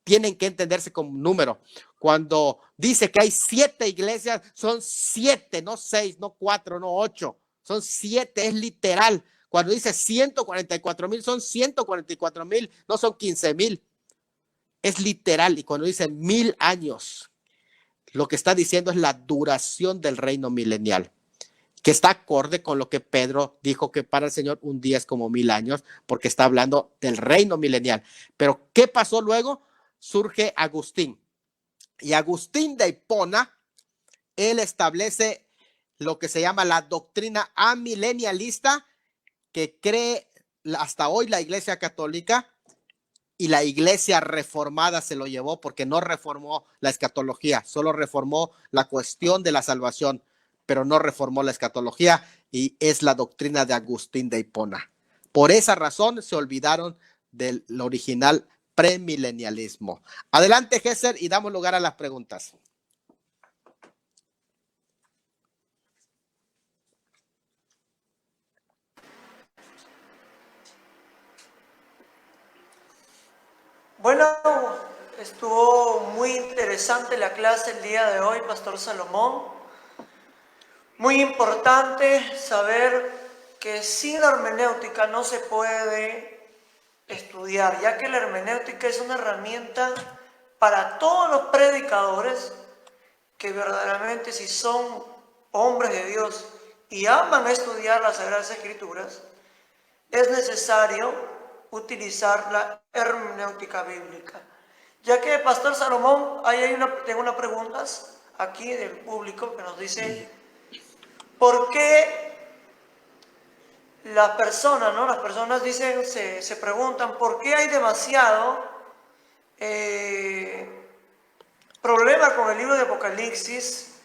tienen que entenderse como un número. Cuando dice que hay 7 iglesias, son 7, no 6, no 4, no 8. Son 7, es literal. Cuando dice 144,000, son 144,000, no son 15,000. Es literal. Y cuando dice 1000 años, lo que está diciendo es la duración del reino milenial, que está acorde con lo que Pedro dijo, que para el Señor un día es como 1000 años, porque está hablando del reino milenial. Pero ¿qué pasó luego? Surge Agustín. Y Agustín de Hipona, él establece lo que se llama la doctrina amilenialista, que cree hasta hoy la Iglesia Católica, y la Iglesia Reformada se lo llevó, porque no reformó la escatología, solo reformó la cuestión de la salvación, pero no reformó la escatología, y es la doctrina de Agustín de Hipona. Por esa razón se olvidaron del original premilenialismo. Adelante, Gesser, y damos lugar a las preguntas. Bueno, estuvo muy interesante la clase el día de hoy, Pastor Salomón. Muy importante saber que sin la hermenéutica no se puede estudiar, ya que la hermenéutica es una herramienta para todos los predicadores que verdaderamente, si son hombres de Dios y aman estudiar las Sagradas Escrituras, es necesario utilizar la hermenéutica bíblica. Ya que, Pastor Salomón, tengo unas preguntas aquí del público que nos dice, ¿por qué las personas dicen, se preguntan, ¿por qué hay demasiado problema con el libro de Apocalipsis,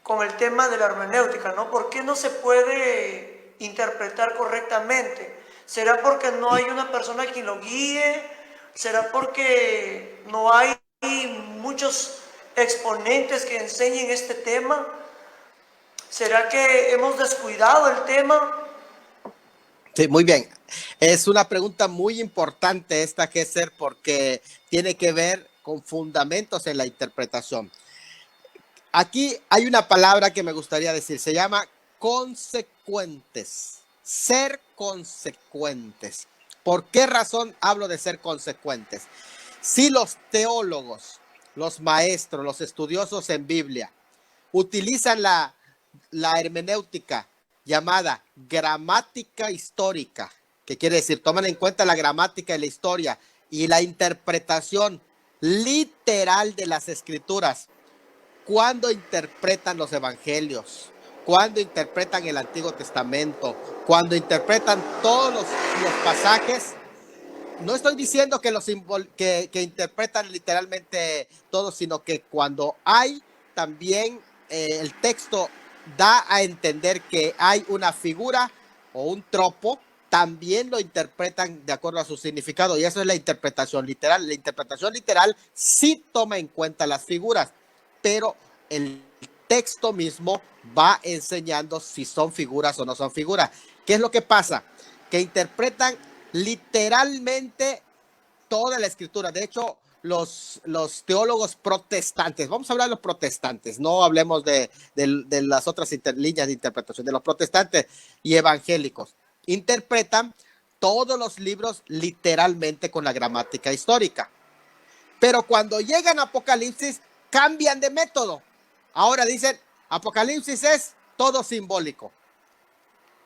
con el tema de la hermenéutica, ¿no? ¿Por qué no se puede interpretar correctamente? ¿Será porque no hay una persona quien lo guíe? ¿Será porque no hay muchos exponentes que enseñen este tema? ¿Será que hemos descuidado el tema? Sí, muy bien. Es una pregunta muy importante esta, Gesser, porque tiene que ver con fundamentos en la interpretación. Aquí hay una palabra que me gustaría decir, se llama consecuentes, ser consecuentes. ¿Por qué razón hablo de ser consecuentes? Si los teólogos, los maestros, los estudiosos en Biblia utilizan la hermenéutica llamada gramática histórica, que quiere decir, toman en cuenta la gramática y la historia y la interpretación literal de las escrituras. Cuando interpretan los evangelios, cuando interpretan el Antiguo Testamento, cuando interpretan todos los pasajes, no estoy diciendo que que interpretan literalmente todo, sino que cuando hay también el texto da a entender que hay una figura o un tropo, también lo interpretan de acuerdo a su significado, y eso es la interpretación literal. La interpretación literal sí toma en cuenta las figuras, pero el texto mismo va enseñando si son figuras o no son figuras. ¿Qué es lo que pasa? Que interpretan literalmente toda la escritura. De hecho, los teólogos protestantes, vamos a hablar de los protestantes, no hablemos de las otras líneas de interpretación, de los protestantes y evangélicos, interpretan todos los libros literalmente con la gramática histórica. Pero cuando llegan a Apocalipsis, cambian de método. Ahora dicen, Apocalipsis es todo simbólico.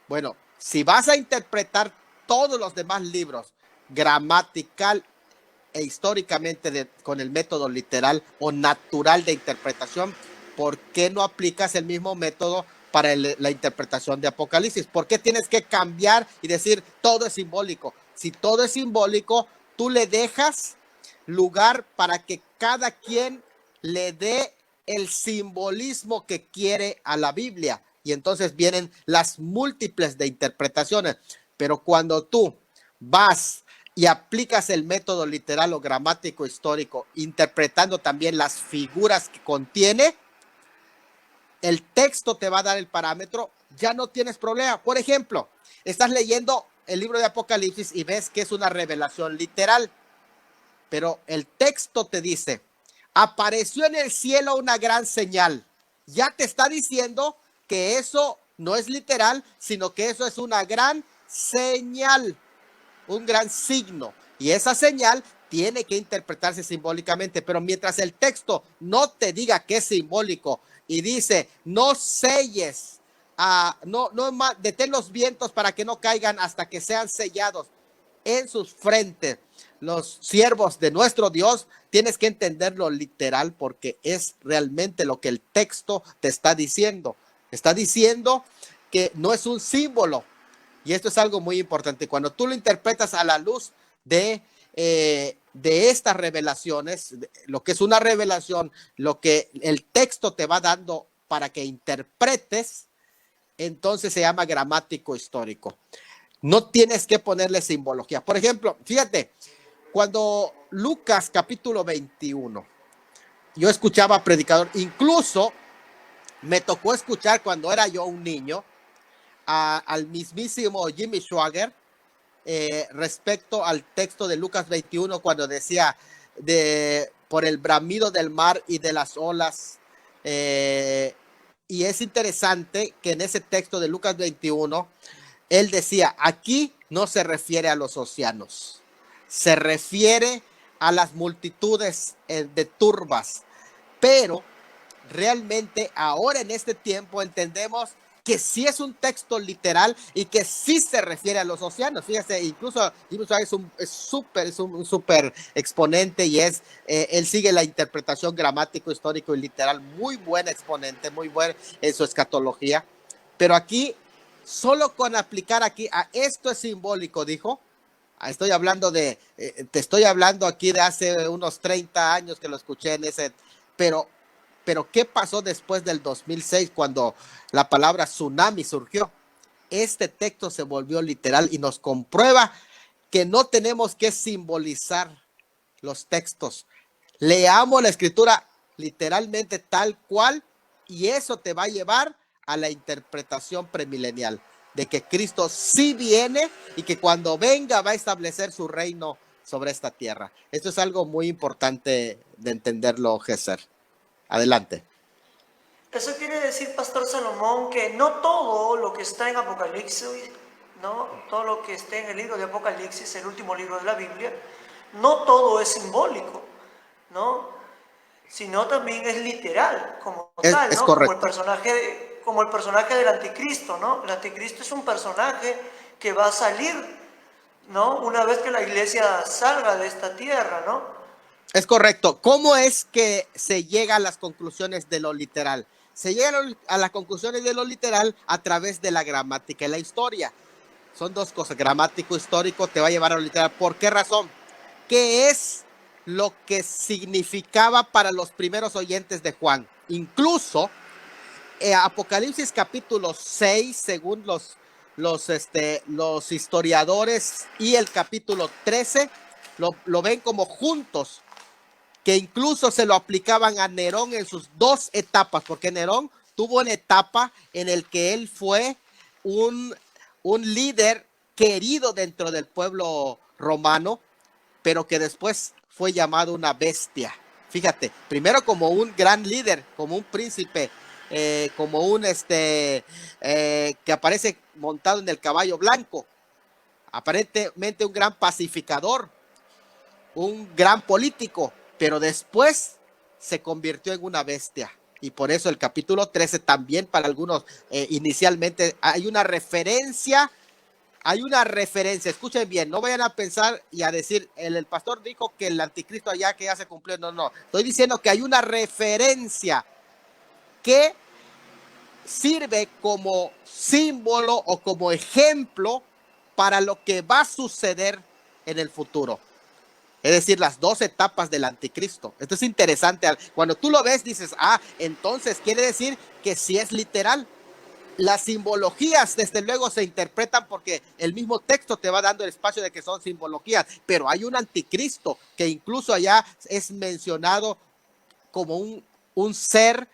Bueno, si vas a interpretar todos los demás libros gramatical e históricamente con el método literal o natural de interpretación, ¿por qué no aplicas el mismo método para la interpretación de Apocalipsis? ¿Por qué tienes que cambiar y decir todo es simbólico? Si todo es simbólico, tú le dejas lugar para que cada quien le dé el simbolismo que quiere a la Biblia, y entonces vienen las múltiples de interpretaciones. Pero cuando tú vas y aplicas el método literal o gramático histórico, interpretando también las figuras que contiene, el texto te va a dar el parámetro, ya no tienes problema. Por ejemplo, estás leyendo el libro de Apocalipsis y ves que es una revelación literal, pero el texto te dice, apareció en el cielo una gran señal. Ya te está diciendo que eso no es literal, sino que eso es una gran señal, un gran signo, y esa señal tiene que interpretarse simbólicamente. Pero mientras el texto no te diga que es simbólico y dice no selles, detén los vientos para que no caigan hasta que sean sellados en sus frentes los siervos de nuestro Dios, tienes que entenderlo literal, porque es realmente lo que el texto te está diciendo. Está diciendo que no es un símbolo. Y esto es algo muy importante. Cuando tú lo interpretas a la luz de estas revelaciones, lo que es una revelación, lo que el texto te va dando para que interpretes, entonces se llama gramático histórico. No tienes que ponerle simbología. Por ejemplo, fíjate, cuando Lucas capítulo 21, yo escuchaba predicador, incluso me tocó escuchar cuando era yo un niño, al mismísimo Jimmy Swaggart, respecto al texto de Lucas 21, cuando decía por el bramido del mar y de las olas. Y es interesante que en ese texto de Lucas 21, él decía, aquí no se refiere a los océanos, se refiere a las multitudes de turbas, pero realmente ahora en este tiempo entendemos que sí es un texto literal y que sí se refiere a los océanos. Fíjese, incluso es un súper exponente, y él sigue la interpretación gramático, histórico y literal, muy buen exponente, muy buen en su escatología. Pero aquí, solo con aplicar aquí a esto es simbólico, dijo. Te estoy hablando aquí de hace unos 30 años que lo escuché en ese, pero ¿qué pasó después del 2006 cuando la palabra tsunami surgió? Este texto se volvió literal y nos comprueba que no tenemos que simbolizar los textos. Leamos la escritura literalmente tal cual, y eso te va a llevar a la interpretación premilenial de que Cristo sí viene y que cuando venga va a establecer su reino sobre esta tierra. Esto es algo muy importante de entenderlo, Gesser. Adelante. Eso quiere decir, Pastor Salomón, que no todo lo que está en Apocalipsis, ¿no? Todo lo que esté en el libro de Apocalipsis, el último libro de la Biblia, no todo es simbólico, ¿no? Sino también es literal, como tal, Es ¿no? correcto. Como el personaje del anticristo, ¿no? El anticristo es un personaje que va a salir, ¿no? Una vez que la iglesia salga de esta tierra, ¿no? Es correcto. ¿Cómo es que se llega a las conclusiones de lo literal? Se llega a las conclusiones de lo literal a través de la gramática y la historia. Son dos cosas. Gramático, histórico, te va a llevar a lo literal. ¿Por qué razón? ¿Qué es lo que significaba para los primeros oyentes de Juan? Incluso Apocalipsis capítulo 6, según los historiadores, y el capítulo 13 lo ven como juntos, que incluso se lo aplicaban a Nerón en sus dos etapas, porque Nerón tuvo una etapa en el que él fue un líder querido dentro del pueblo romano, pero que después fue llamado una bestia. Fíjate, primero como un gran líder, como un príncipe, como un que aparece montado en el caballo blanco, aparentemente un gran pacificador, un gran político, pero después se convirtió en una bestia. Y por eso el capítulo 13 también para algunos inicialmente hay una referencia, escuchen bien, no vayan a pensar y a decir, el pastor dijo que el anticristo allá que ya se cumplió, no, estoy diciendo que hay una referencia que sirve como símbolo o como ejemplo para lo que va a suceder en el futuro. Es decir, las dos etapas del anticristo. Esto es interesante. Cuando tú lo ves, dices, entonces quiere decir que sí es literal. Las simbologías, desde luego, se interpretan porque el mismo texto te va dando el espacio de que son simbologías, pero hay un anticristo que incluso allá es mencionado como un ser,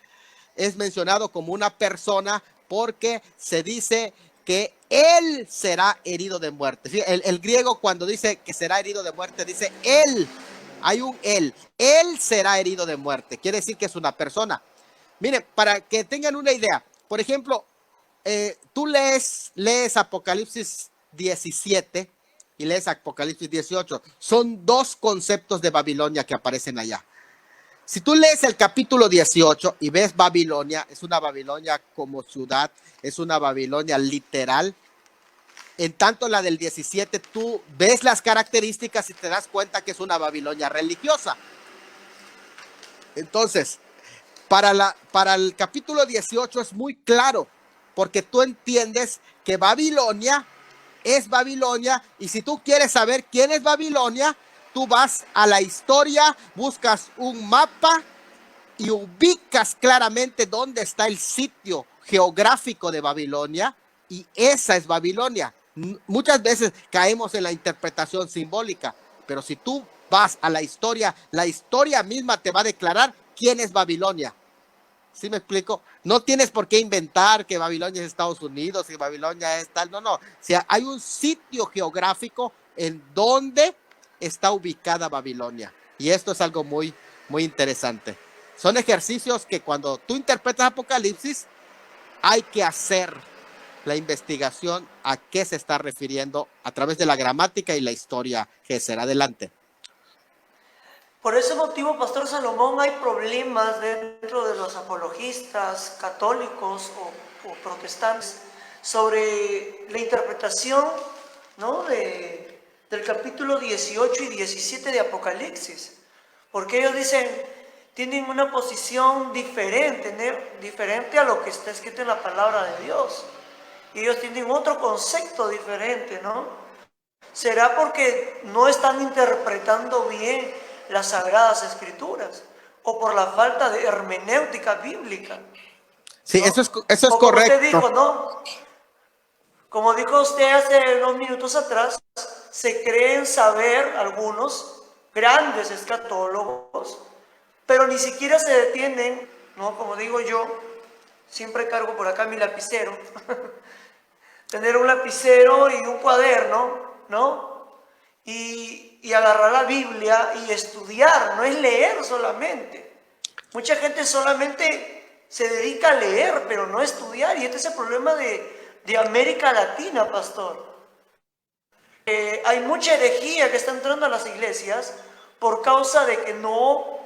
es mencionado como una persona, porque se dice que él será herido de muerte. ¿Sí? El griego cuando dice que será herido de muerte, dice él, hay un él será herido de muerte, quiere decir que es una persona. Miren, para que tengan una idea, por ejemplo, tú lees Apocalipsis 17 y lees Apocalipsis 18, son dos conceptos de Babilonia que aparecen allá. Si tú lees el capítulo 18 y ves Babilonia, es una Babilonia como ciudad, es una Babilonia literal. En tanto la del 17, tú ves las características y te das cuenta que es una Babilonia religiosa. Entonces, para el capítulo 18 es muy claro, porque tú entiendes que Babilonia es Babilonia, y si tú quieres saber quién es Babilonia, tú vas a la historia, buscas un mapa y ubicas claramente dónde está el sitio geográfico de Babilonia, y esa es Babilonia. Muchas veces caemos en la interpretación simbólica, pero si tú vas a la historia misma te va a declarar quién es Babilonia. ¿Sí me explico? No tienes por qué inventar que Babilonia es Estados Unidos, que Babilonia es tal, no. O sea, hay un sitio geográfico en donde está ubicada Babilonia. Y esto es algo muy, muy interesante. Son ejercicios que cuando tú interpretas Apocalipsis, hay que hacer la investigación a qué se está refiriendo a través de la gramática y la historia que será adelante. Por ese motivo, Pastor Salomón, hay problemas dentro de los apologistas católicos o protestantes sobre la interpretación, ¿no?, del capítulo 18 y 17 de Apocalipsis. Porque ellos tienen una posición diferente a lo que está escrito en la palabra de Dios. Y ellos tienen otro concepto diferente, ¿no? ¿Será porque no están interpretando bien las Sagradas Escrituras o por la falta de hermenéutica bíblica? Sí, ¿no? eso es como correcto. Usted dijo, ¿no? Como dijo usted hace unos minutos atrás, se creen saber algunos grandes escatólogos, pero ni siquiera se detienen, ¿no? Como digo yo, siempre cargo por acá mi lapicero, tener un lapicero y un cuaderno, ¿no? Y agarrar la Biblia y estudiar, no es leer solamente. Mucha gente solamente se dedica a leer, pero no a estudiar, y este es el problema de América Latina, pastor. Hay mucha herejía que está entrando a las iglesias por causa de que no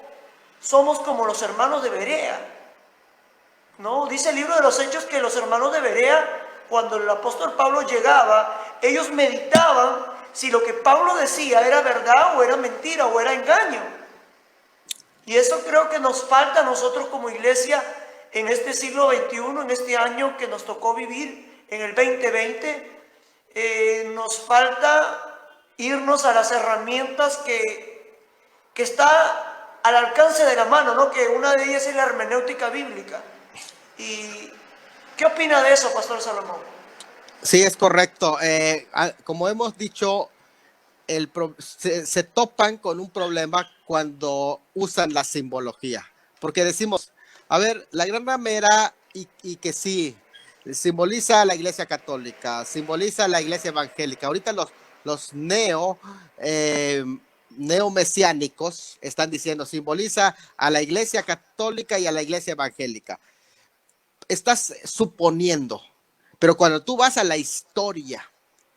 somos como los hermanos de Berea, ¿no? Dice el libro de los Hechos que los hermanos de Berea, cuando el apóstol Pablo llegaba, ellos meditaban si lo que Pablo decía era verdad o era mentira o era engaño. Y eso creo que nos falta a nosotros como iglesia en este siglo XXI, en este año que nos tocó vivir, en el 2020. Nos falta irnos a las herramientas que está al alcance de la mano, ¿no? Que una de ellas es la hermenéutica bíblica. ¿Y qué opina de eso, Pastor Salomón? Sí, es correcto. Como hemos dicho, se topan con un problema cuando usan la simbología. Porque decimos, a ver, la gran ramera y que sí, simboliza la iglesia católica, simboliza la iglesia evangélica. Ahorita los neomesiánicos están diciendo, simboliza a la iglesia católica y a la iglesia evangélica. Estás suponiendo, pero cuando tú vas a la historia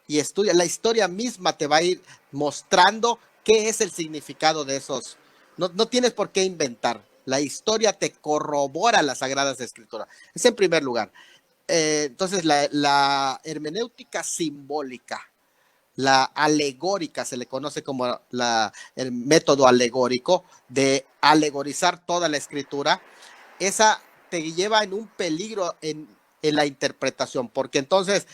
y estudias, la historia misma te va a ir mostrando qué es el significado de esos. No tienes por qué inventar. La historia te corrobora las Sagradas Escrituras. Es en primer lugar. Entonces, la hermenéutica simbólica, la alegórica, se le conoce como el método alegórico de alegorizar toda la Escritura, esa te lleva en un peligro en la interpretación, porque entonces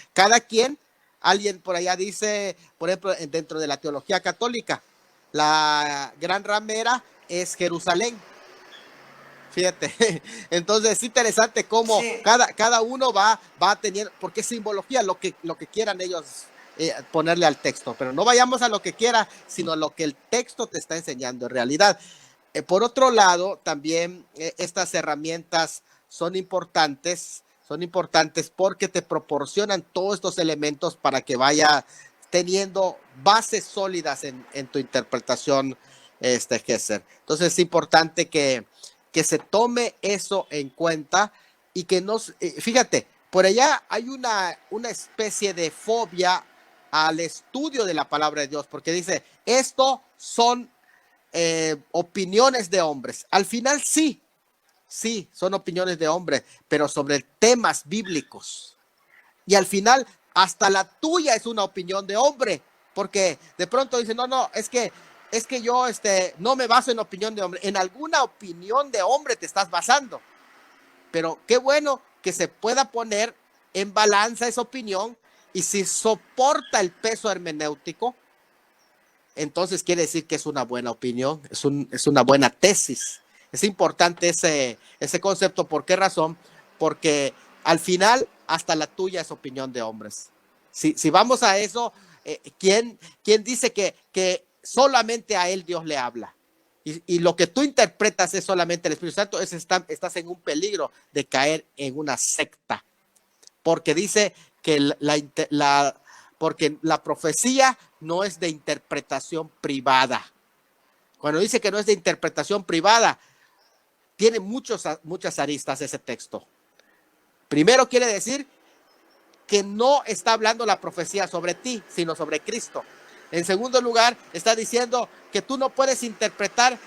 alguien por allá dice, por ejemplo, dentro de la teología católica, la gran ramera es Jerusalén. Fíjate, entonces es interesante cómo Sí. cada uno va a tener, porque es simbología, lo que quieran ellos ponerle al texto, pero no vayamos a lo que quiera, sino a lo que el texto te está enseñando en realidad. Por otro lado, también estas herramientas son importantes porque te proporcionan todos estos elementos para que vaya teniendo bases sólidas en tu interpretación, Gesser. Entonces es importante que se tome eso en cuenta y que nos, fíjate, por allá hay una especie de fobia al estudio de la palabra de Dios, porque dice, esto son opiniones de hombres. Al final sí, son opiniones de hombres, pero sobre temas bíblicos. Y al final, hasta la tuya es una opinión de hombre, porque de pronto dicen, no, es que yo no me baso en opinión de hombre. En alguna opinión de hombre te estás basando. Pero qué bueno que se pueda poner en balanza esa opinión y si soporta el peso hermenéutico, entonces quiere decir que es una buena opinión, es una buena tesis. Es importante ese concepto. ¿Por qué razón? Porque al final hasta la tuya es opinión de hombres. Si vamos a eso, ¿quién dice que solamente a él Dios le habla? Y lo que tú interpretas es solamente el Espíritu Santo, estás en un peligro de caer en una secta. Porque dice que porque la profecía no es de interpretación privada. Cuando dice que no es de interpretación privada, tiene muchas aristas ese texto. Primero quiere decir que no está hablando la profecía sobre ti, sino sobre Cristo. En segundo lugar, está diciendo que tú no puedes interpretar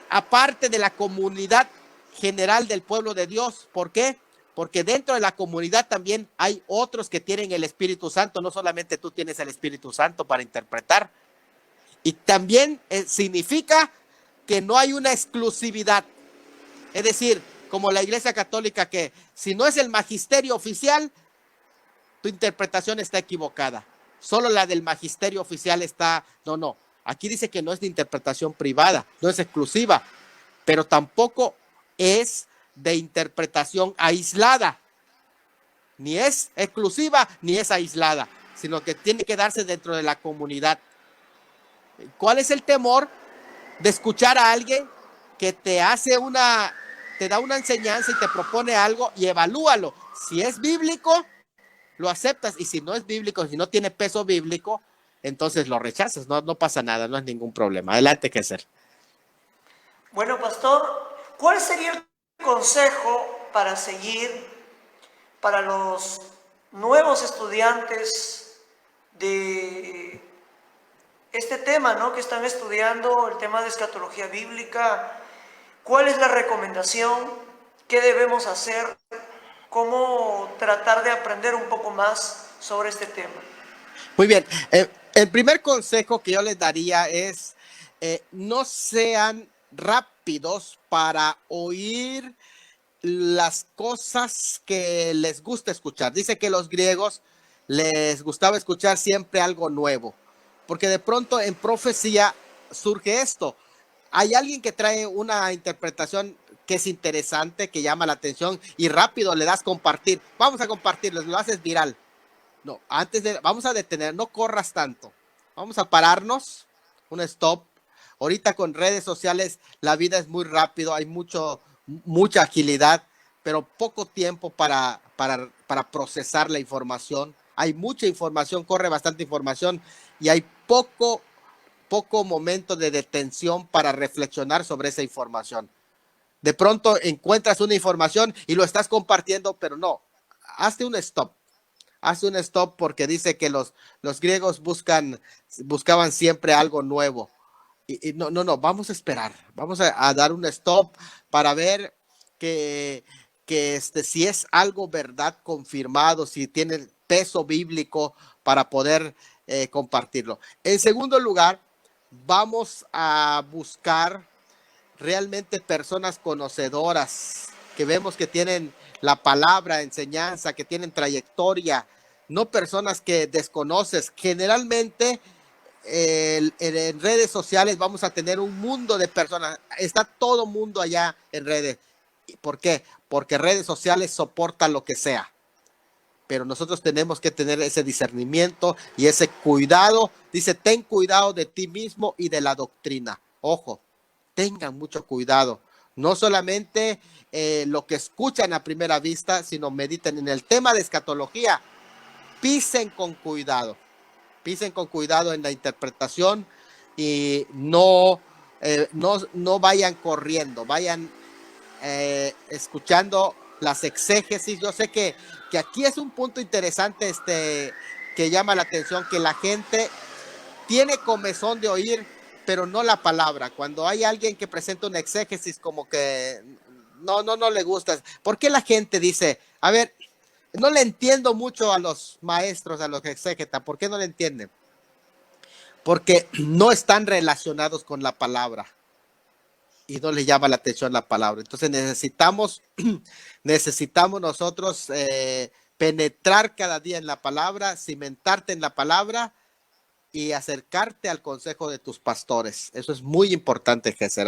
aparte de la comunidad general del pueblo de Dios. ¿Por qué? Porque dentro de la comunidad también hay otros que tienen el Espíritu Santo. No solamente tú tienes el Espíritu Santo para interpretar. Y también significa que no hay una exclusividad. Es decir, como la Iglesia Católica, que si no es el magisterio oficial, tu interpretación está equivocada. Solo la del magisterio oficial está... No. Aquí dice que no es de interpretación privada, no es exclusiva, pero tampoco es de interpretación aislada. Ni es exclusiva ni es aislada, sino que tiene que darse dentro de la comunidad. ¿Cuál es el temor de escuchar a alguien que te da una enseñanza y te propone algo y evalúalo? Si es bíblico, lo aceptas, y si no es bíblico, si no tiene peso bíblico, entonces lo rechazas. No pasa nada, no es ningún problema. Adelante, Gesser. Bueno, pastor, ¿cuál sería el consejo para seguir para los nuevos estudiantes de este tema, ¿no? Que están estudiando el tema de escatología bíblica? ¿Cuál es la recomendación? ¿Qué debemos hacer? ¿Cómo tratar de aprender un poco más sobre este tema? Muy bien. El primer consejo que yo les daría es no sean rápidos para oír las cosas que les gusta escuchar. Dice que los griegos les gustaba escuchar siempre algo nuevo, porque de pronto en profecía surge esto. Hay alguien que trae una interpretación que es interesante, que llama la atención y rápido le das compartir. Vamos a compartirlo, lo haces viral. No, vamos a detener, no corras tanto. Vamos a pararnos, un stop. Ahorita con redes sociales la vida es muy rápido, hay mucha agilidad, pero poco tiempo para procesar la información. Hay mucha información, corre bastante información y hay poco momento de detención para reflexionar sobre esa información. De pronto encuentras una información y lo estás compartiendo, pero no, hazte un stop. Hace un stop porque dice que los griegos buscaban siempre algo nuevo. Y no, vamos a esperar, vamos a dar un stop para ver que si es algo verdad confirmado, si tiene peso bíblico para poder compartirlo. En segundo lugar, vamos a buscar realmente personas conocedoras, que vemos que tienen la palabra, enseñanza, que tienen trayectoria, no personas que desconoces. Generalmente en redes sociales vamos a tener un mundo de personas, está todo mundo allá en redes. ¿Por qué? Porque redes sociales soportan lo que sea, pero nosotros tenemos que tener ese discernimiento y ese cuidado. Dice, ten cuidado de ti mismo y de la doctrina. Ojo, tengan mucho cuidado. No solamente lo que escuchan a primera vista, sino mediten en el tema de escatología. Pisen con cuidado en la interpretación y no vayan corriendo, vayan escuchando las exégesis. Yo sé que aquí es un punto interesante que llama la atención, que la gente tiene comezón de oír, pero no la palabra. Cuando hay alguien que presenta una exégesis, como que no le gusta. ¿Por qué la gente dice, a ver, no le entiendo mucho a los maestros, a los exégetas? ¿Por qué no le entienden? Porque no están relacionados con la palabra y no le llama la atención la palabra. Entonces necesitamos nosotros penetrar cada día en la palabra, cimentarte en la palabra y acercarte al consejo de tus pastores. Eso es muy importante, Jesús.